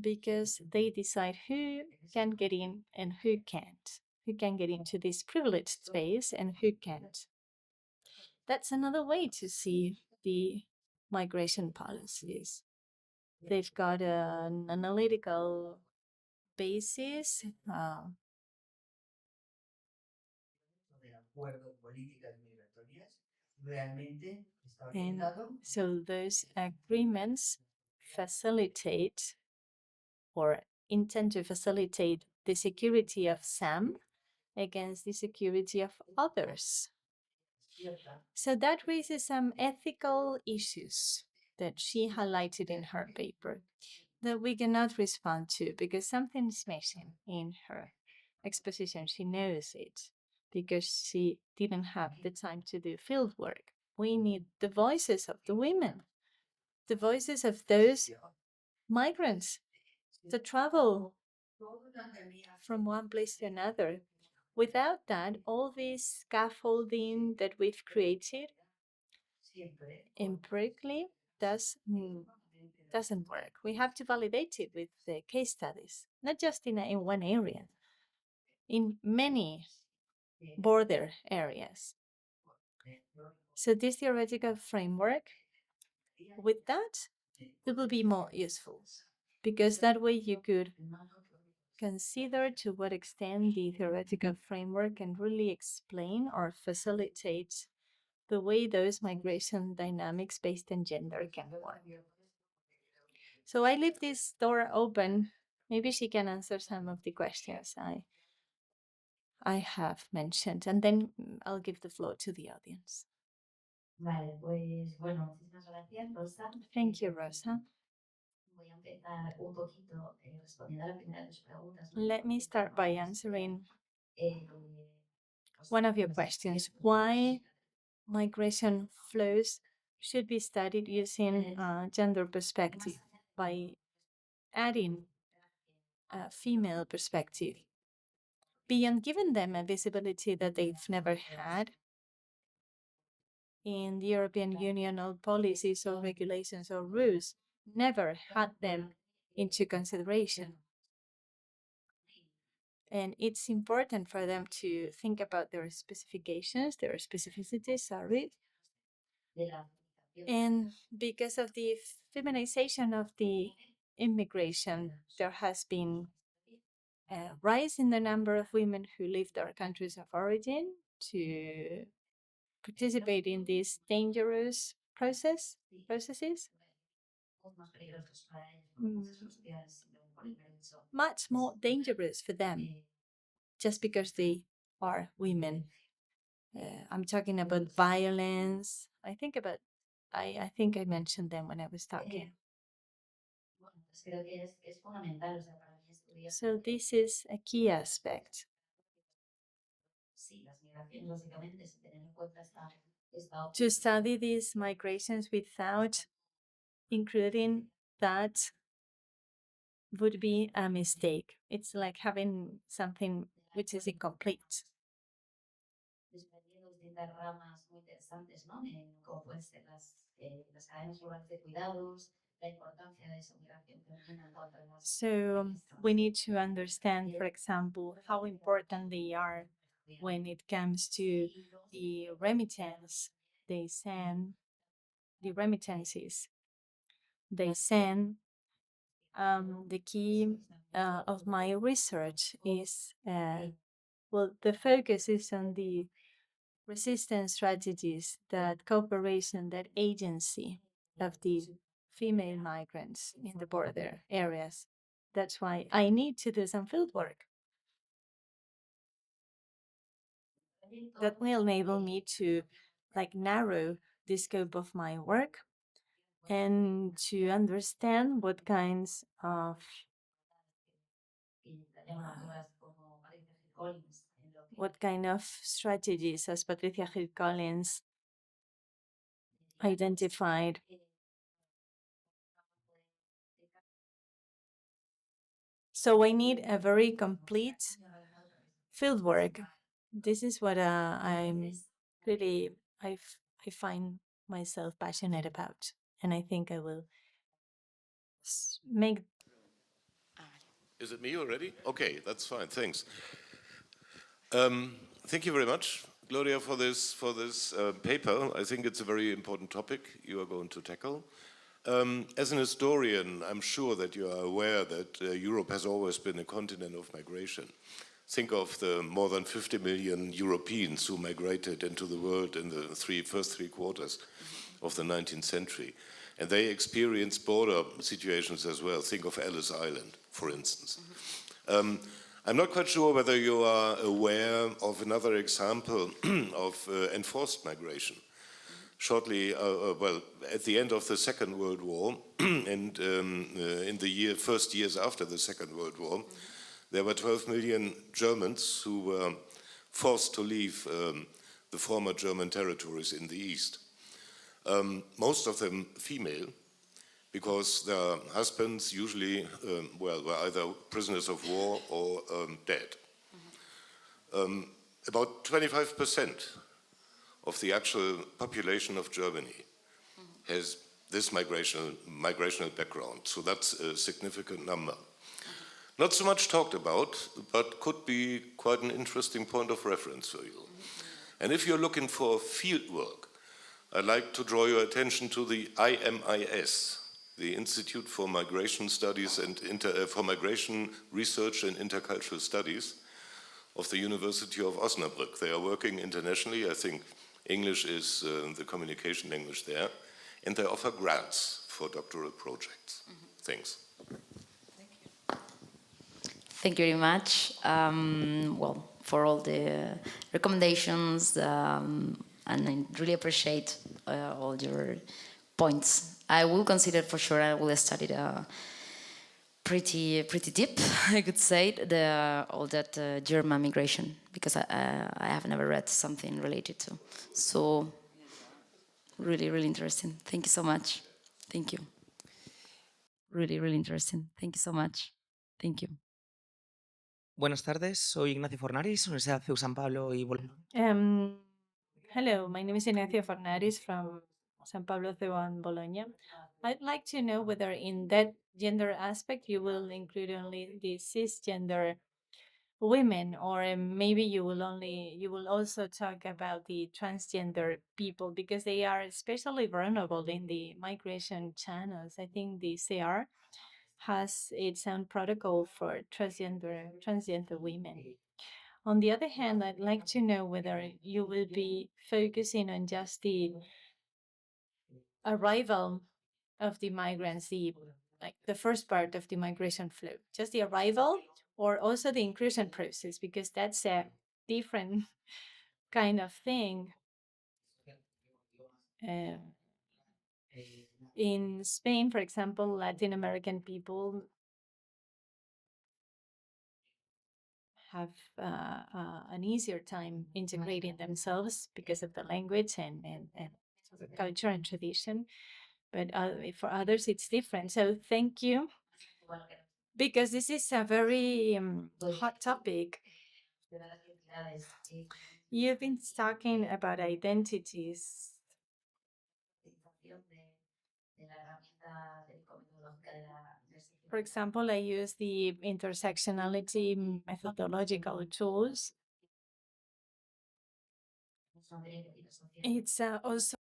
because they decide who can get in and who can't, who can get into this privileged space and who can't. That's another way to see the migration policies. They've got an analytical basis. And so those agreements facilitate or intend to facilitate the security of some against the security of others. So that raises some ethical issues that she highlighted in her paper that we cannot respond to because something is missing in her exposition. She knows it because she didn't have the time to do field work. We need the voices of the women, the voices of those migrants that travel from one place to another. Without that, all this scaffolding that we've created empirically doesn't work. We have to validate it with the case studies, not just in one area, in many border areas. So this theoretical framework, with that, it will be more useful because that way you could consider to what extent the theoretical framework can really explain or facilitate the way those migration dynamics based on gender can work. So I leave this door open. Maybe she can answer some of the questions I have mentioned, and then I'll give the floor to the audience. Thank you, Rosa. Let me start by answering one of your questions. Why migration flows should be studied using gender perspective by adding a female perspective. Beyond giving them a visibility that they've never had in the European Union, or policies or regulations or rules never had them into consideration. And it's important for them to think about their specifications, their specificities, sorry. And because of the feminization of the immigration, there has been a rise in the number of women who leave their countries of origin to participate in these dangerous processes. Much more dangerous for them just because they are women. I'm talking about violence. I think I mentioned them when I was talking. So this is a key aspect. to study these migrations without including that would be a mistake. It's like having something which is incomplete. So we need to understand, for example, how important they are when it comes to the remittance they send, the remittances they send. The key of my research is, well, the focus is on the resistance strategies, that cooperation, that agency of the female migrants in the border areas. That's why I need to do some field work. That will enable me to narrow the scope of my work and to understand what kinds of strategies, as Patricia Hill Collins identified. So I need a very complete field work. This is what I'm really, I find myself passionate about. And I think I will make. Is it me already? Okay, that's fine. Thanks. Thank you very much, Gloria, for this paper. I think it's a very important topic you are going to tackle. As an historian, I'm sure that you are aware that Europe has always been a continent of migration. Think of the more than 50 million Europeans who migrated into the world in the first three quarters of the 19th century. And they experienced border situations as well. Think of Ellis Island, for instance. I'm not quite sure whether you are aware of another example of enforced migration. Shortly, well, at the end of the Second World War and in the first years after the Second World War, there were 12 million Germans who were forced to leave the former German territories in the East. Most of them female, because their husbands usually were either prisoners of war or dead. About 25% of the actual population of Germany has this migrational background, so that's a significant number. Not so much talked about, but could be quite an interesting point of reference for you. And if you're looking for field work, I'd like to draw your attention to the IMIS, the Institute for Migration Studies and for Migration Research and Intercultural Studies of the University of Osnabrück. They are working internationally. I think English is the communication language there, and they offer grants for doctoral projects. Thanks. Thank you very much. Well, for all the recommendations, and I really appreciate all your points. I will consider for sure. I will study the pretty deep, I could say, all that German migration, because I have never read something related to. So really interesting. Thank you so much. Thank you. Really interesting. Thank you so much. Thank you. Buenas tardes, soy Ignacio Fornaris, Universidad CEU San Pablo y Hello, my name is Ignacio Fornaris from San Pablo CEU and Bologna. I'd like to know whether in that gender aspect you will include only the cisgender women, or maybe you will also talk about the transgender people, because they are especially vulnerable in the migration channels. I think the CR has its own protocol for transgender women. On the other hand, I'd like to know whether you will be focusing on just the arrival of the migrants, the first part of the migration flow, just the arrival, or also the inclusion process, because that's a different kind of thing. In Spain, for example, Latin American people have an easier time integrating themselves because of the language and sort of culture and tradition. But for others, it's different. So thank you, because this is a very hot topic. You've been talking about identities. For example, I use the intersectionality methodological tools. It's also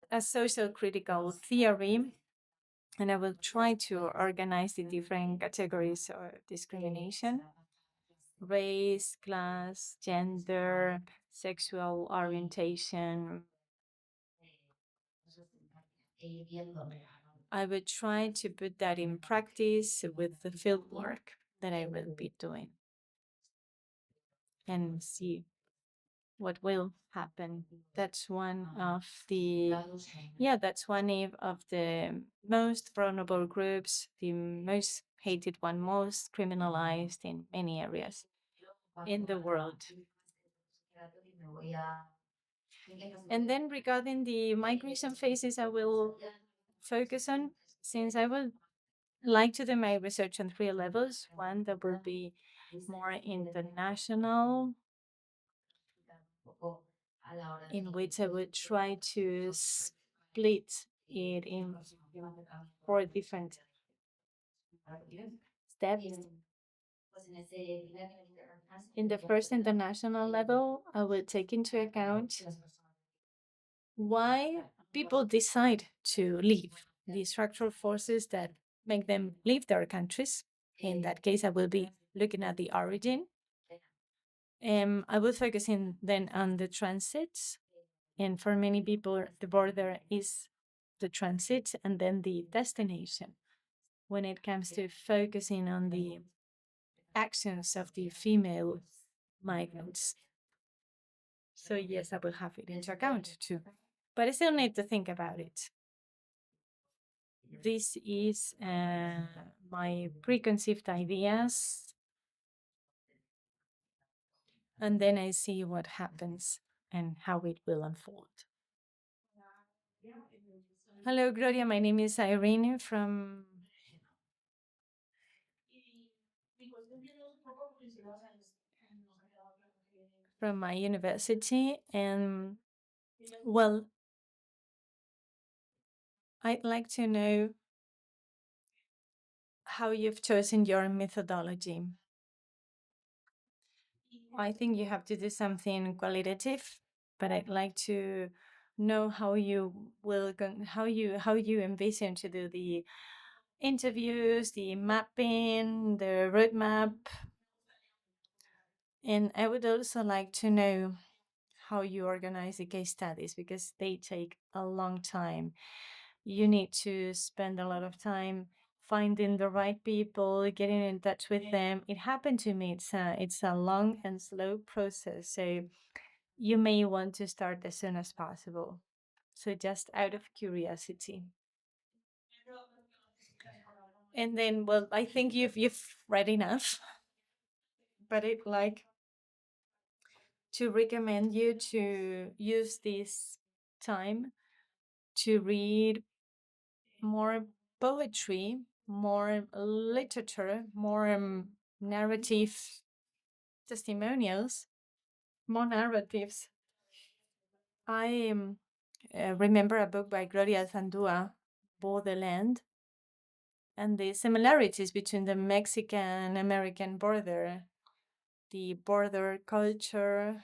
a social critical theory, and I will try to organize the different categories of discrimination: race, class, gender, sexual orientation. I will try to put that in practice with the field work that I will be doing and see what will happen. That's one of the, that's one of the most vulnerable groups, the most hated one, most criminalized in many areas in the world. And then regarding the migration phases, I will focus on, since I will like to do my research on 3 levels. One that will be more international, in which I would try to split it in 4 different steps. In the first international level, I will take into account why people decide to leave, the structural forces that make them leave their countries. In that case, I will be looking at the origin. I will focus in then on the transits. And for many people, the border is the transit and then the destination when it comes to focusing on the actions of the female migrants. So yes, I will have it into account too. But I still need to think about it. This is my preconceived ideas. And then I see what happens and how it will unfold. Hello, Gloria. My name is Irene from my university. And well, I'd like to know how you've chosen your methodology. I think you have to do something qualitative, but I'd like to know how you will how you envision to do the interviews, the mapping, the roadmap. And I would also like to know how you organize the case studies, because they take a long time. You need to spend a lot of time finding the right people, getting in touch with them. It happened to me. It's a long and slow process. So you may want to start as soon as possible. So just out of curiosity. And then, well, I think you've read enough, but I'd like to recommend you to use this time to read more poetry, more literature, more narrative testimonials, more narratives. I remember a book by Gloria Zandua, Borderland, and the similarities between the Mexican-American border, the border culture.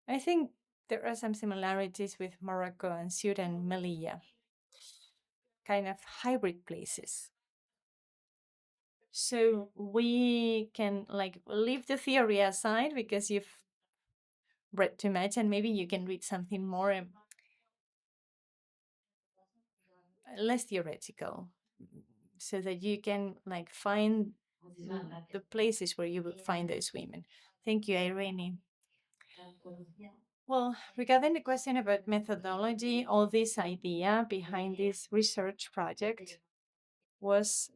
I think there are some similarities with Morocco and Ceuta and Melilla, kind of hybrid places. So we can leave the theory aside because you've read too much, and maybe you can read something more less theoretical, so that you can find the places where you would find those women. Thank you, Irene. Well, regarding the question about methodology, all this idea behind this research project was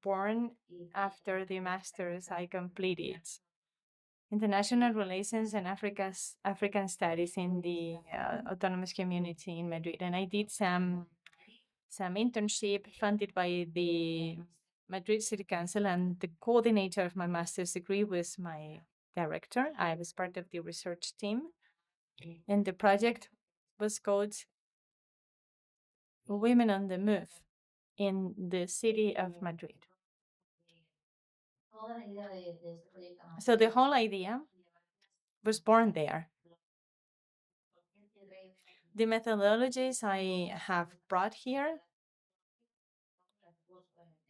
born after the master's I completed. International Relations and African Studies in the Autonomous Community in Madrid. And I did some internship funded by the Madrid City Council, and the coordinator of my master's degree was my director. I was part of the research team, and the project was called Women on the Move in the city of Madrid. So the whole idea was born there. The methodologies I have brought here,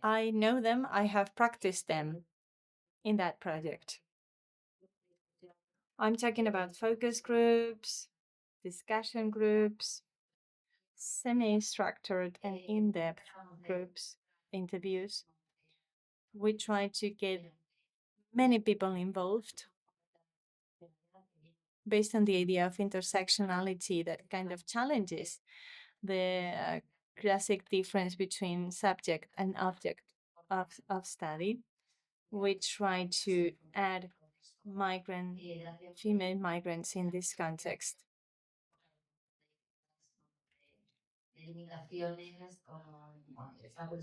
I know them, I have practiced them in that project. I'm talking about focus groups, discussion groups, semi-structured and in-depth groups, interviews. We try to get many people involved based on the idea of intersectionality that kind of challenges the classic difference between subject and object of study. We try to add female migrants in this context.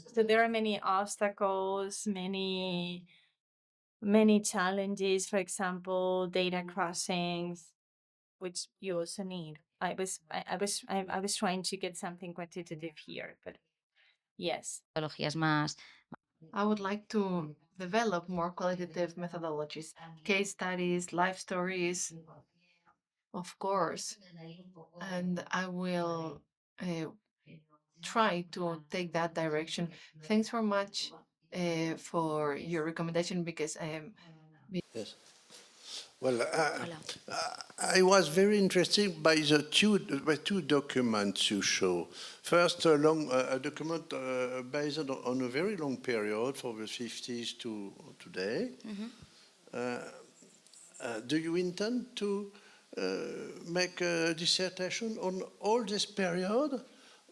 So there are many obstacles, many challenges, for example, data crossings, which you also need. I was trying to get something quantitative here, but yes. I would like to develop more qualitative methodologies, case studies, life stories, of course. And I will try to take that direction. Thanks very much for your recommendation, because Yes. Well, I was very interested by the two documents you show. First, a document based on a very long period, from the 50s to today. Do you intend to make a dissertation on all this period,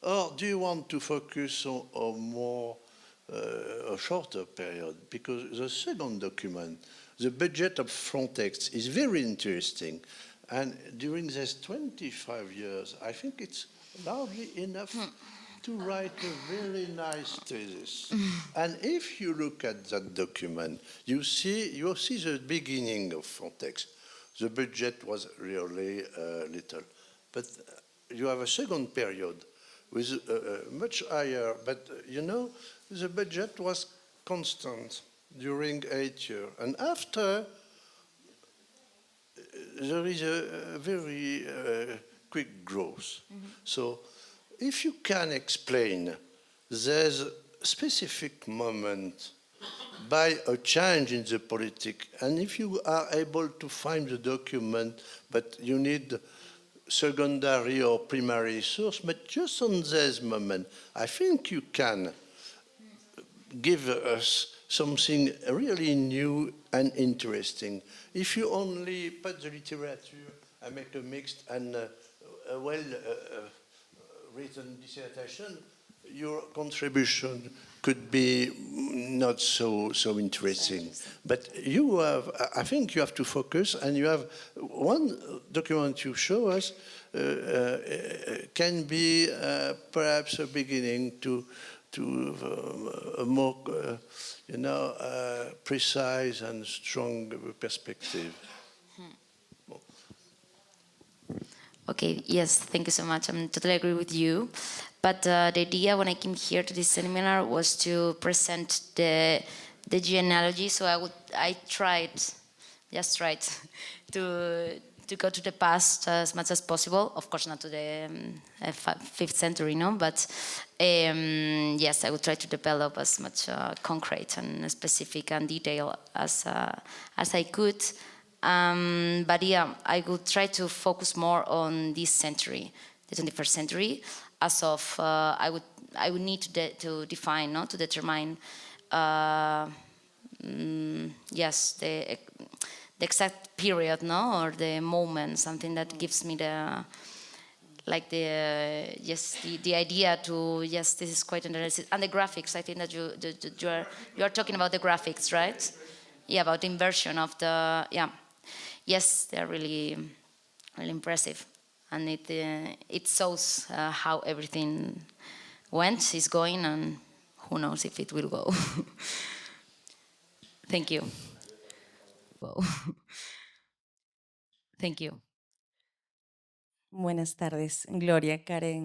or do you want to focus on more a shorter period? Because the second document, the budget of Frontex, is very interesting. And during these 25 years, I think it's largely enough to write a very nice thesis. And if you look at that document, you see the beginning of Frontex. The budget was really little. But you have a second period with much higher, but you know, the budget was constant during 8 years. And after, there is a very quick growth. So if you can explain, there's a specific moment by a change in the politics, and if you are able to find the document, but you need secondary or primary source, but just on this moment, I think you can give us something really new and interesting. If you only put the literature and make a mixed and well-written dissertation, your contribution could be not so interesting. But you have, I think you have to focus, and you have one document you show us can be perhaps a beginning to a more, precise and strong perspective. Okay, yes, thank you so much. I totally agree with you. But the idea when I came here to this seminar was to present the genealogy. So I tried to go to the past as much as possible. Of course, not to the 5th century, no. But yes, I would try to develop as much concrete and specific and detail as I could. But yeah, I would try to focus more on this century, the 21st century. As of, I would need to define, to determine, yes, the exact period, or the moment, something that gives me like the idea to, yes, this is quite interesting. And the graphics, I think that you are talking about the graphics, right? Yeah, about the inversion of the, yeah. Yes, they're really, really impressive. And it shows how everything went, is going, and who knows if it will go. Thank you. Wow. Thank you. Buenas tardes, Gloria Karen.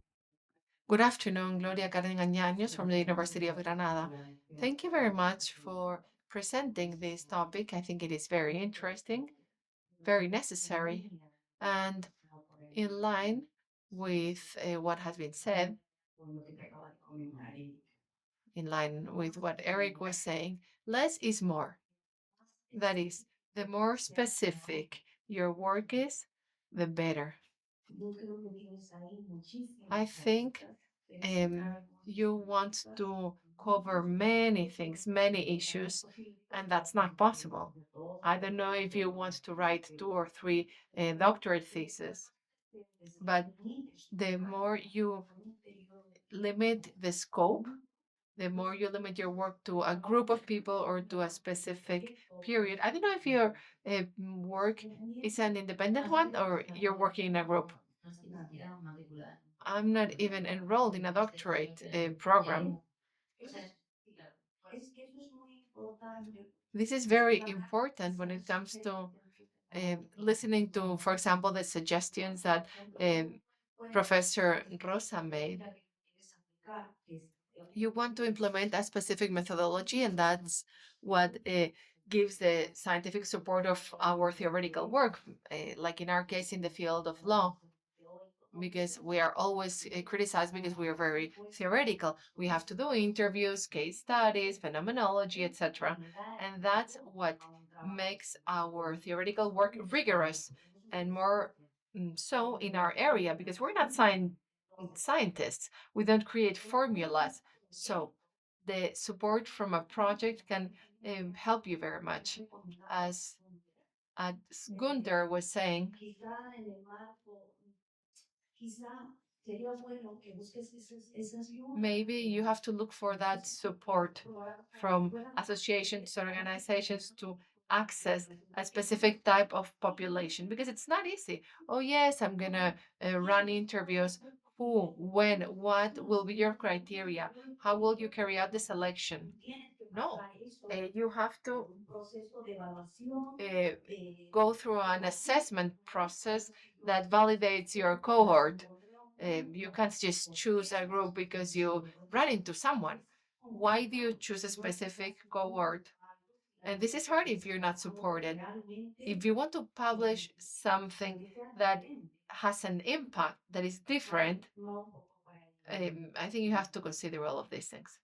Good afternoon, Gloria Cuesta from the University of Granada. Thank you very much for presenting this topic. I think it is very interesting, very necessary, and in line with what has been said, in line with what Eric was saying, less is more. That is, the more specific your work is, the better. I think you want to cover many things, many issues, and that's not possible. I don't know if you want to write 2 or 3 doctorate theses, but the more you limit the scope, the more you limit your work to a group of people or to a specific period. I don't know if your work is an independent one or you're working in a group. I'm not even enrolled in a doctorate program. This is very important when it comes to listening to, for example, the suggestions that Professor Rosa made. You want to implement a specific methodology, and that's what gives the scientific support of our theoretical work, like in our case in the field of law, because we are always criticized because we are very theoretical. We have to do interviews, case studies, phenomenology, etc. And that's what makes our theoretical work rigorous and more so in our area, because we're not scientists. We don't create formulas. So the support from a project can help you very much. As Gunther was saying, maybe you have to look for that support from associations or organizations to access a specific type of population, because it's not easy. Oh yes, I'm gonna run interviews. Who, when, what will be your criteria? How will you carry out the selection? No, you have to go through an assessment process that validates your cohort. You can't just choose a group because you run into someone. Why do you choose a specific cohort? And this is hard if you're not supported. If you want to publish something that has an impact that is different, I think you have to consider all of these things.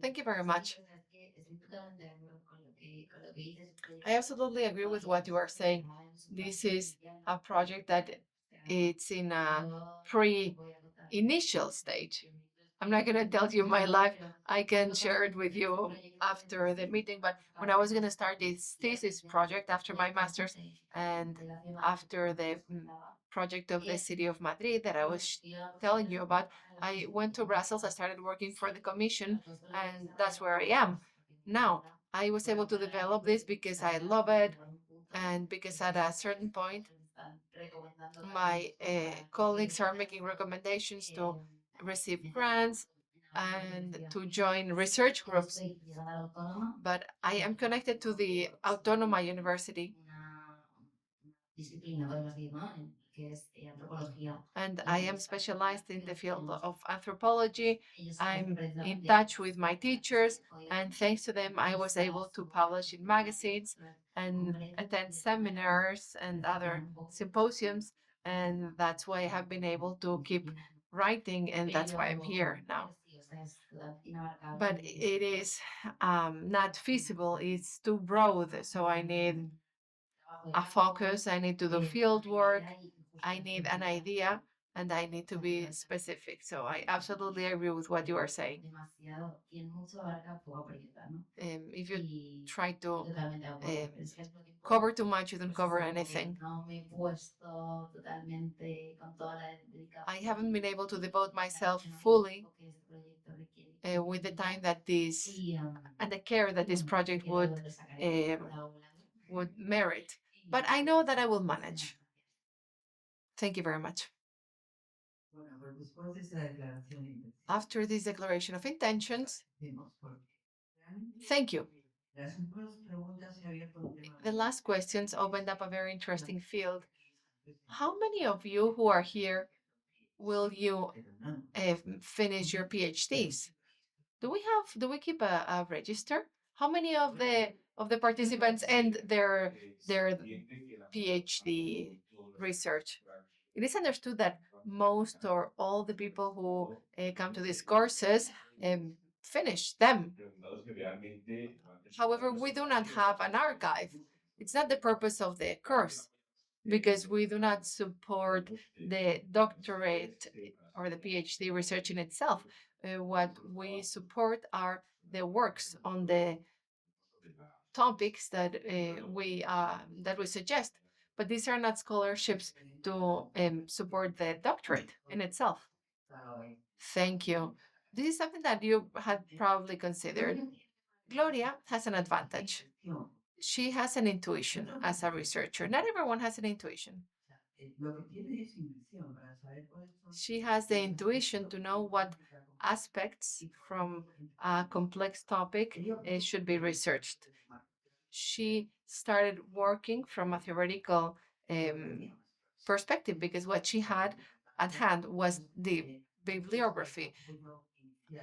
Thank you very much. I absolutely agree with what you are saying. This is a project that it's in a pre-initial stage. I'm not going to tell you my life. I can share it with you after the meeting. But when I was going to start this thesis project after my master's and after the project of the city of Madrid that I was telling you about, I went to Brussels. I started working for the commission, and that's where I am now. I was able to develop this because I love it, and because at a certain point, my colleagues are making recommendations to receive grants and to join research groups. But I am connected to the Autónoma University. And I am specialized in the field of anthropology. I'm in touch with my teachers, and thanks to them, I was able to publish in magazines and attend seminars and other symposiums. And that's why I have been able to keep writing, and that's why I'm here now. But it is not feasible, it's too broad. So I need a focus, I need to do field work, I need an idea and I need to be specific. So I absolutely agree with what you are saying. If you try to cover too much, you don't cover anything. I haven't been able to devote myself fully with the time that this and the care that this project would merit. But I know that I will manage. Thank you very much. After this declaration of intentions, thank you. The last questions opened up a very interesting field. How many of you who are here will you finish your PhDs? Do we keep a register? How many of the participants end their PhD research? It is understood that most or all the people who come to these courses finish them. However, we do not have an archive. It's not the purpose of the course, because we do not support the doctorate or the PhD research in itself. What we support are the works on the topics that we suggest, but these are not scholarships to support the doctorate in itself. Thank you. This is something that you had probably considered. Gloria has an advantage. She has an intuition as a researcher. Not everyone has an intuition. She has the intuition to know what aspects from a complex topic should be researched. She started working from a theoretical perspective because what she had at hand was the bibliography.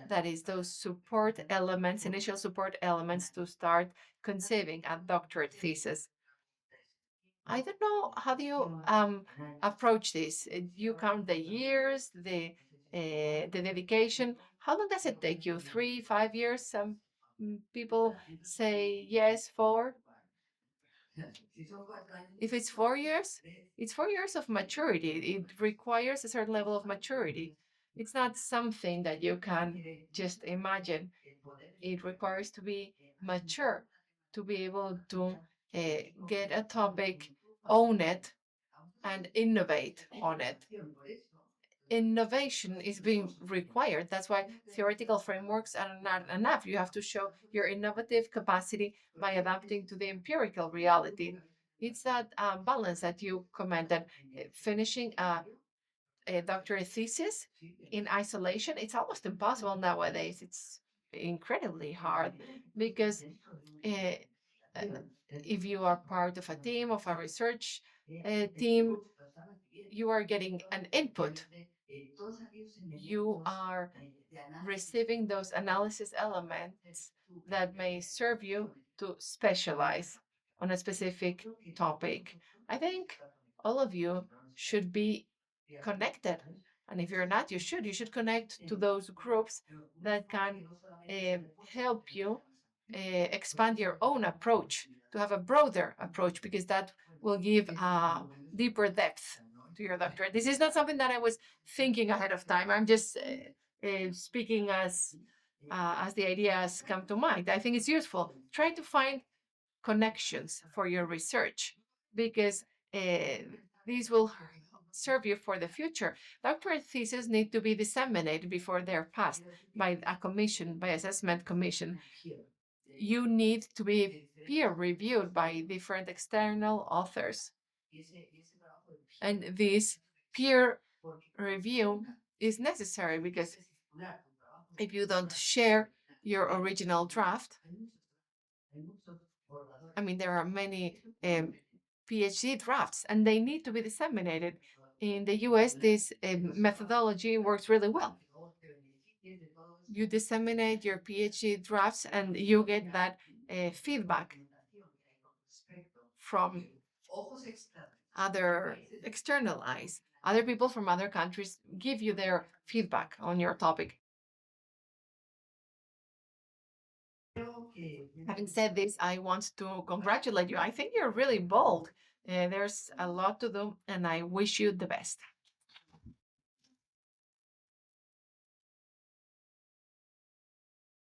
That is, those support elements, initial support elements to start conceiving a doctorate thesis. I don't know, how do you approach this? You count the years, the dedication. How long does it take you? 3, 5 years? Some people say yes, 4. If it's 4 years, it's 4 years of maturity. It requires a certain level of maturity. It's not something that you can just imagine. It requires to be mature, to be able to get a topic, own it, and innovate on it. Innovation is being required. That's why theoretical frameworks are not enough. You have to show your innovative capacity by adapting to the empirical reality. It's that balance that you commented. Finishing a doctorate thesis in isolation, it's almost impossible nowadays. It's incredibly hard because if you are part of a team, of a research team, you are getting an input. You are receiving those analysis elements that may serve you to specialize on a specific topic. I think all of you should be connected. And if you're not, you should. You should connect to those groups that can help you expand your own approach, to have a broader approach, because that will give a deeper depth to your doctorate. This is not something that I was thinking ahead of time. I'm just speaking as the ideas come to mind. I think it's useful. Try to find connections for your research, because these will serve you for the future. Doctorate theses need to be disseminated before they're passed by a commission, by assessment commission. You need to be peer reviewed by different external authors. And this peer review is necessary because if you don't share your original draft, I mean, there are many PhD drafts and they need to be disseminated. In the US, this methodology works really well. You disseminate your PhD drafts and you get that feedback from other external eyes. Other people from other countries give you their feedback on your topic. Having said this, I want to congratulate you. I think you're really bold. There's a lot to do, and I wish you the best.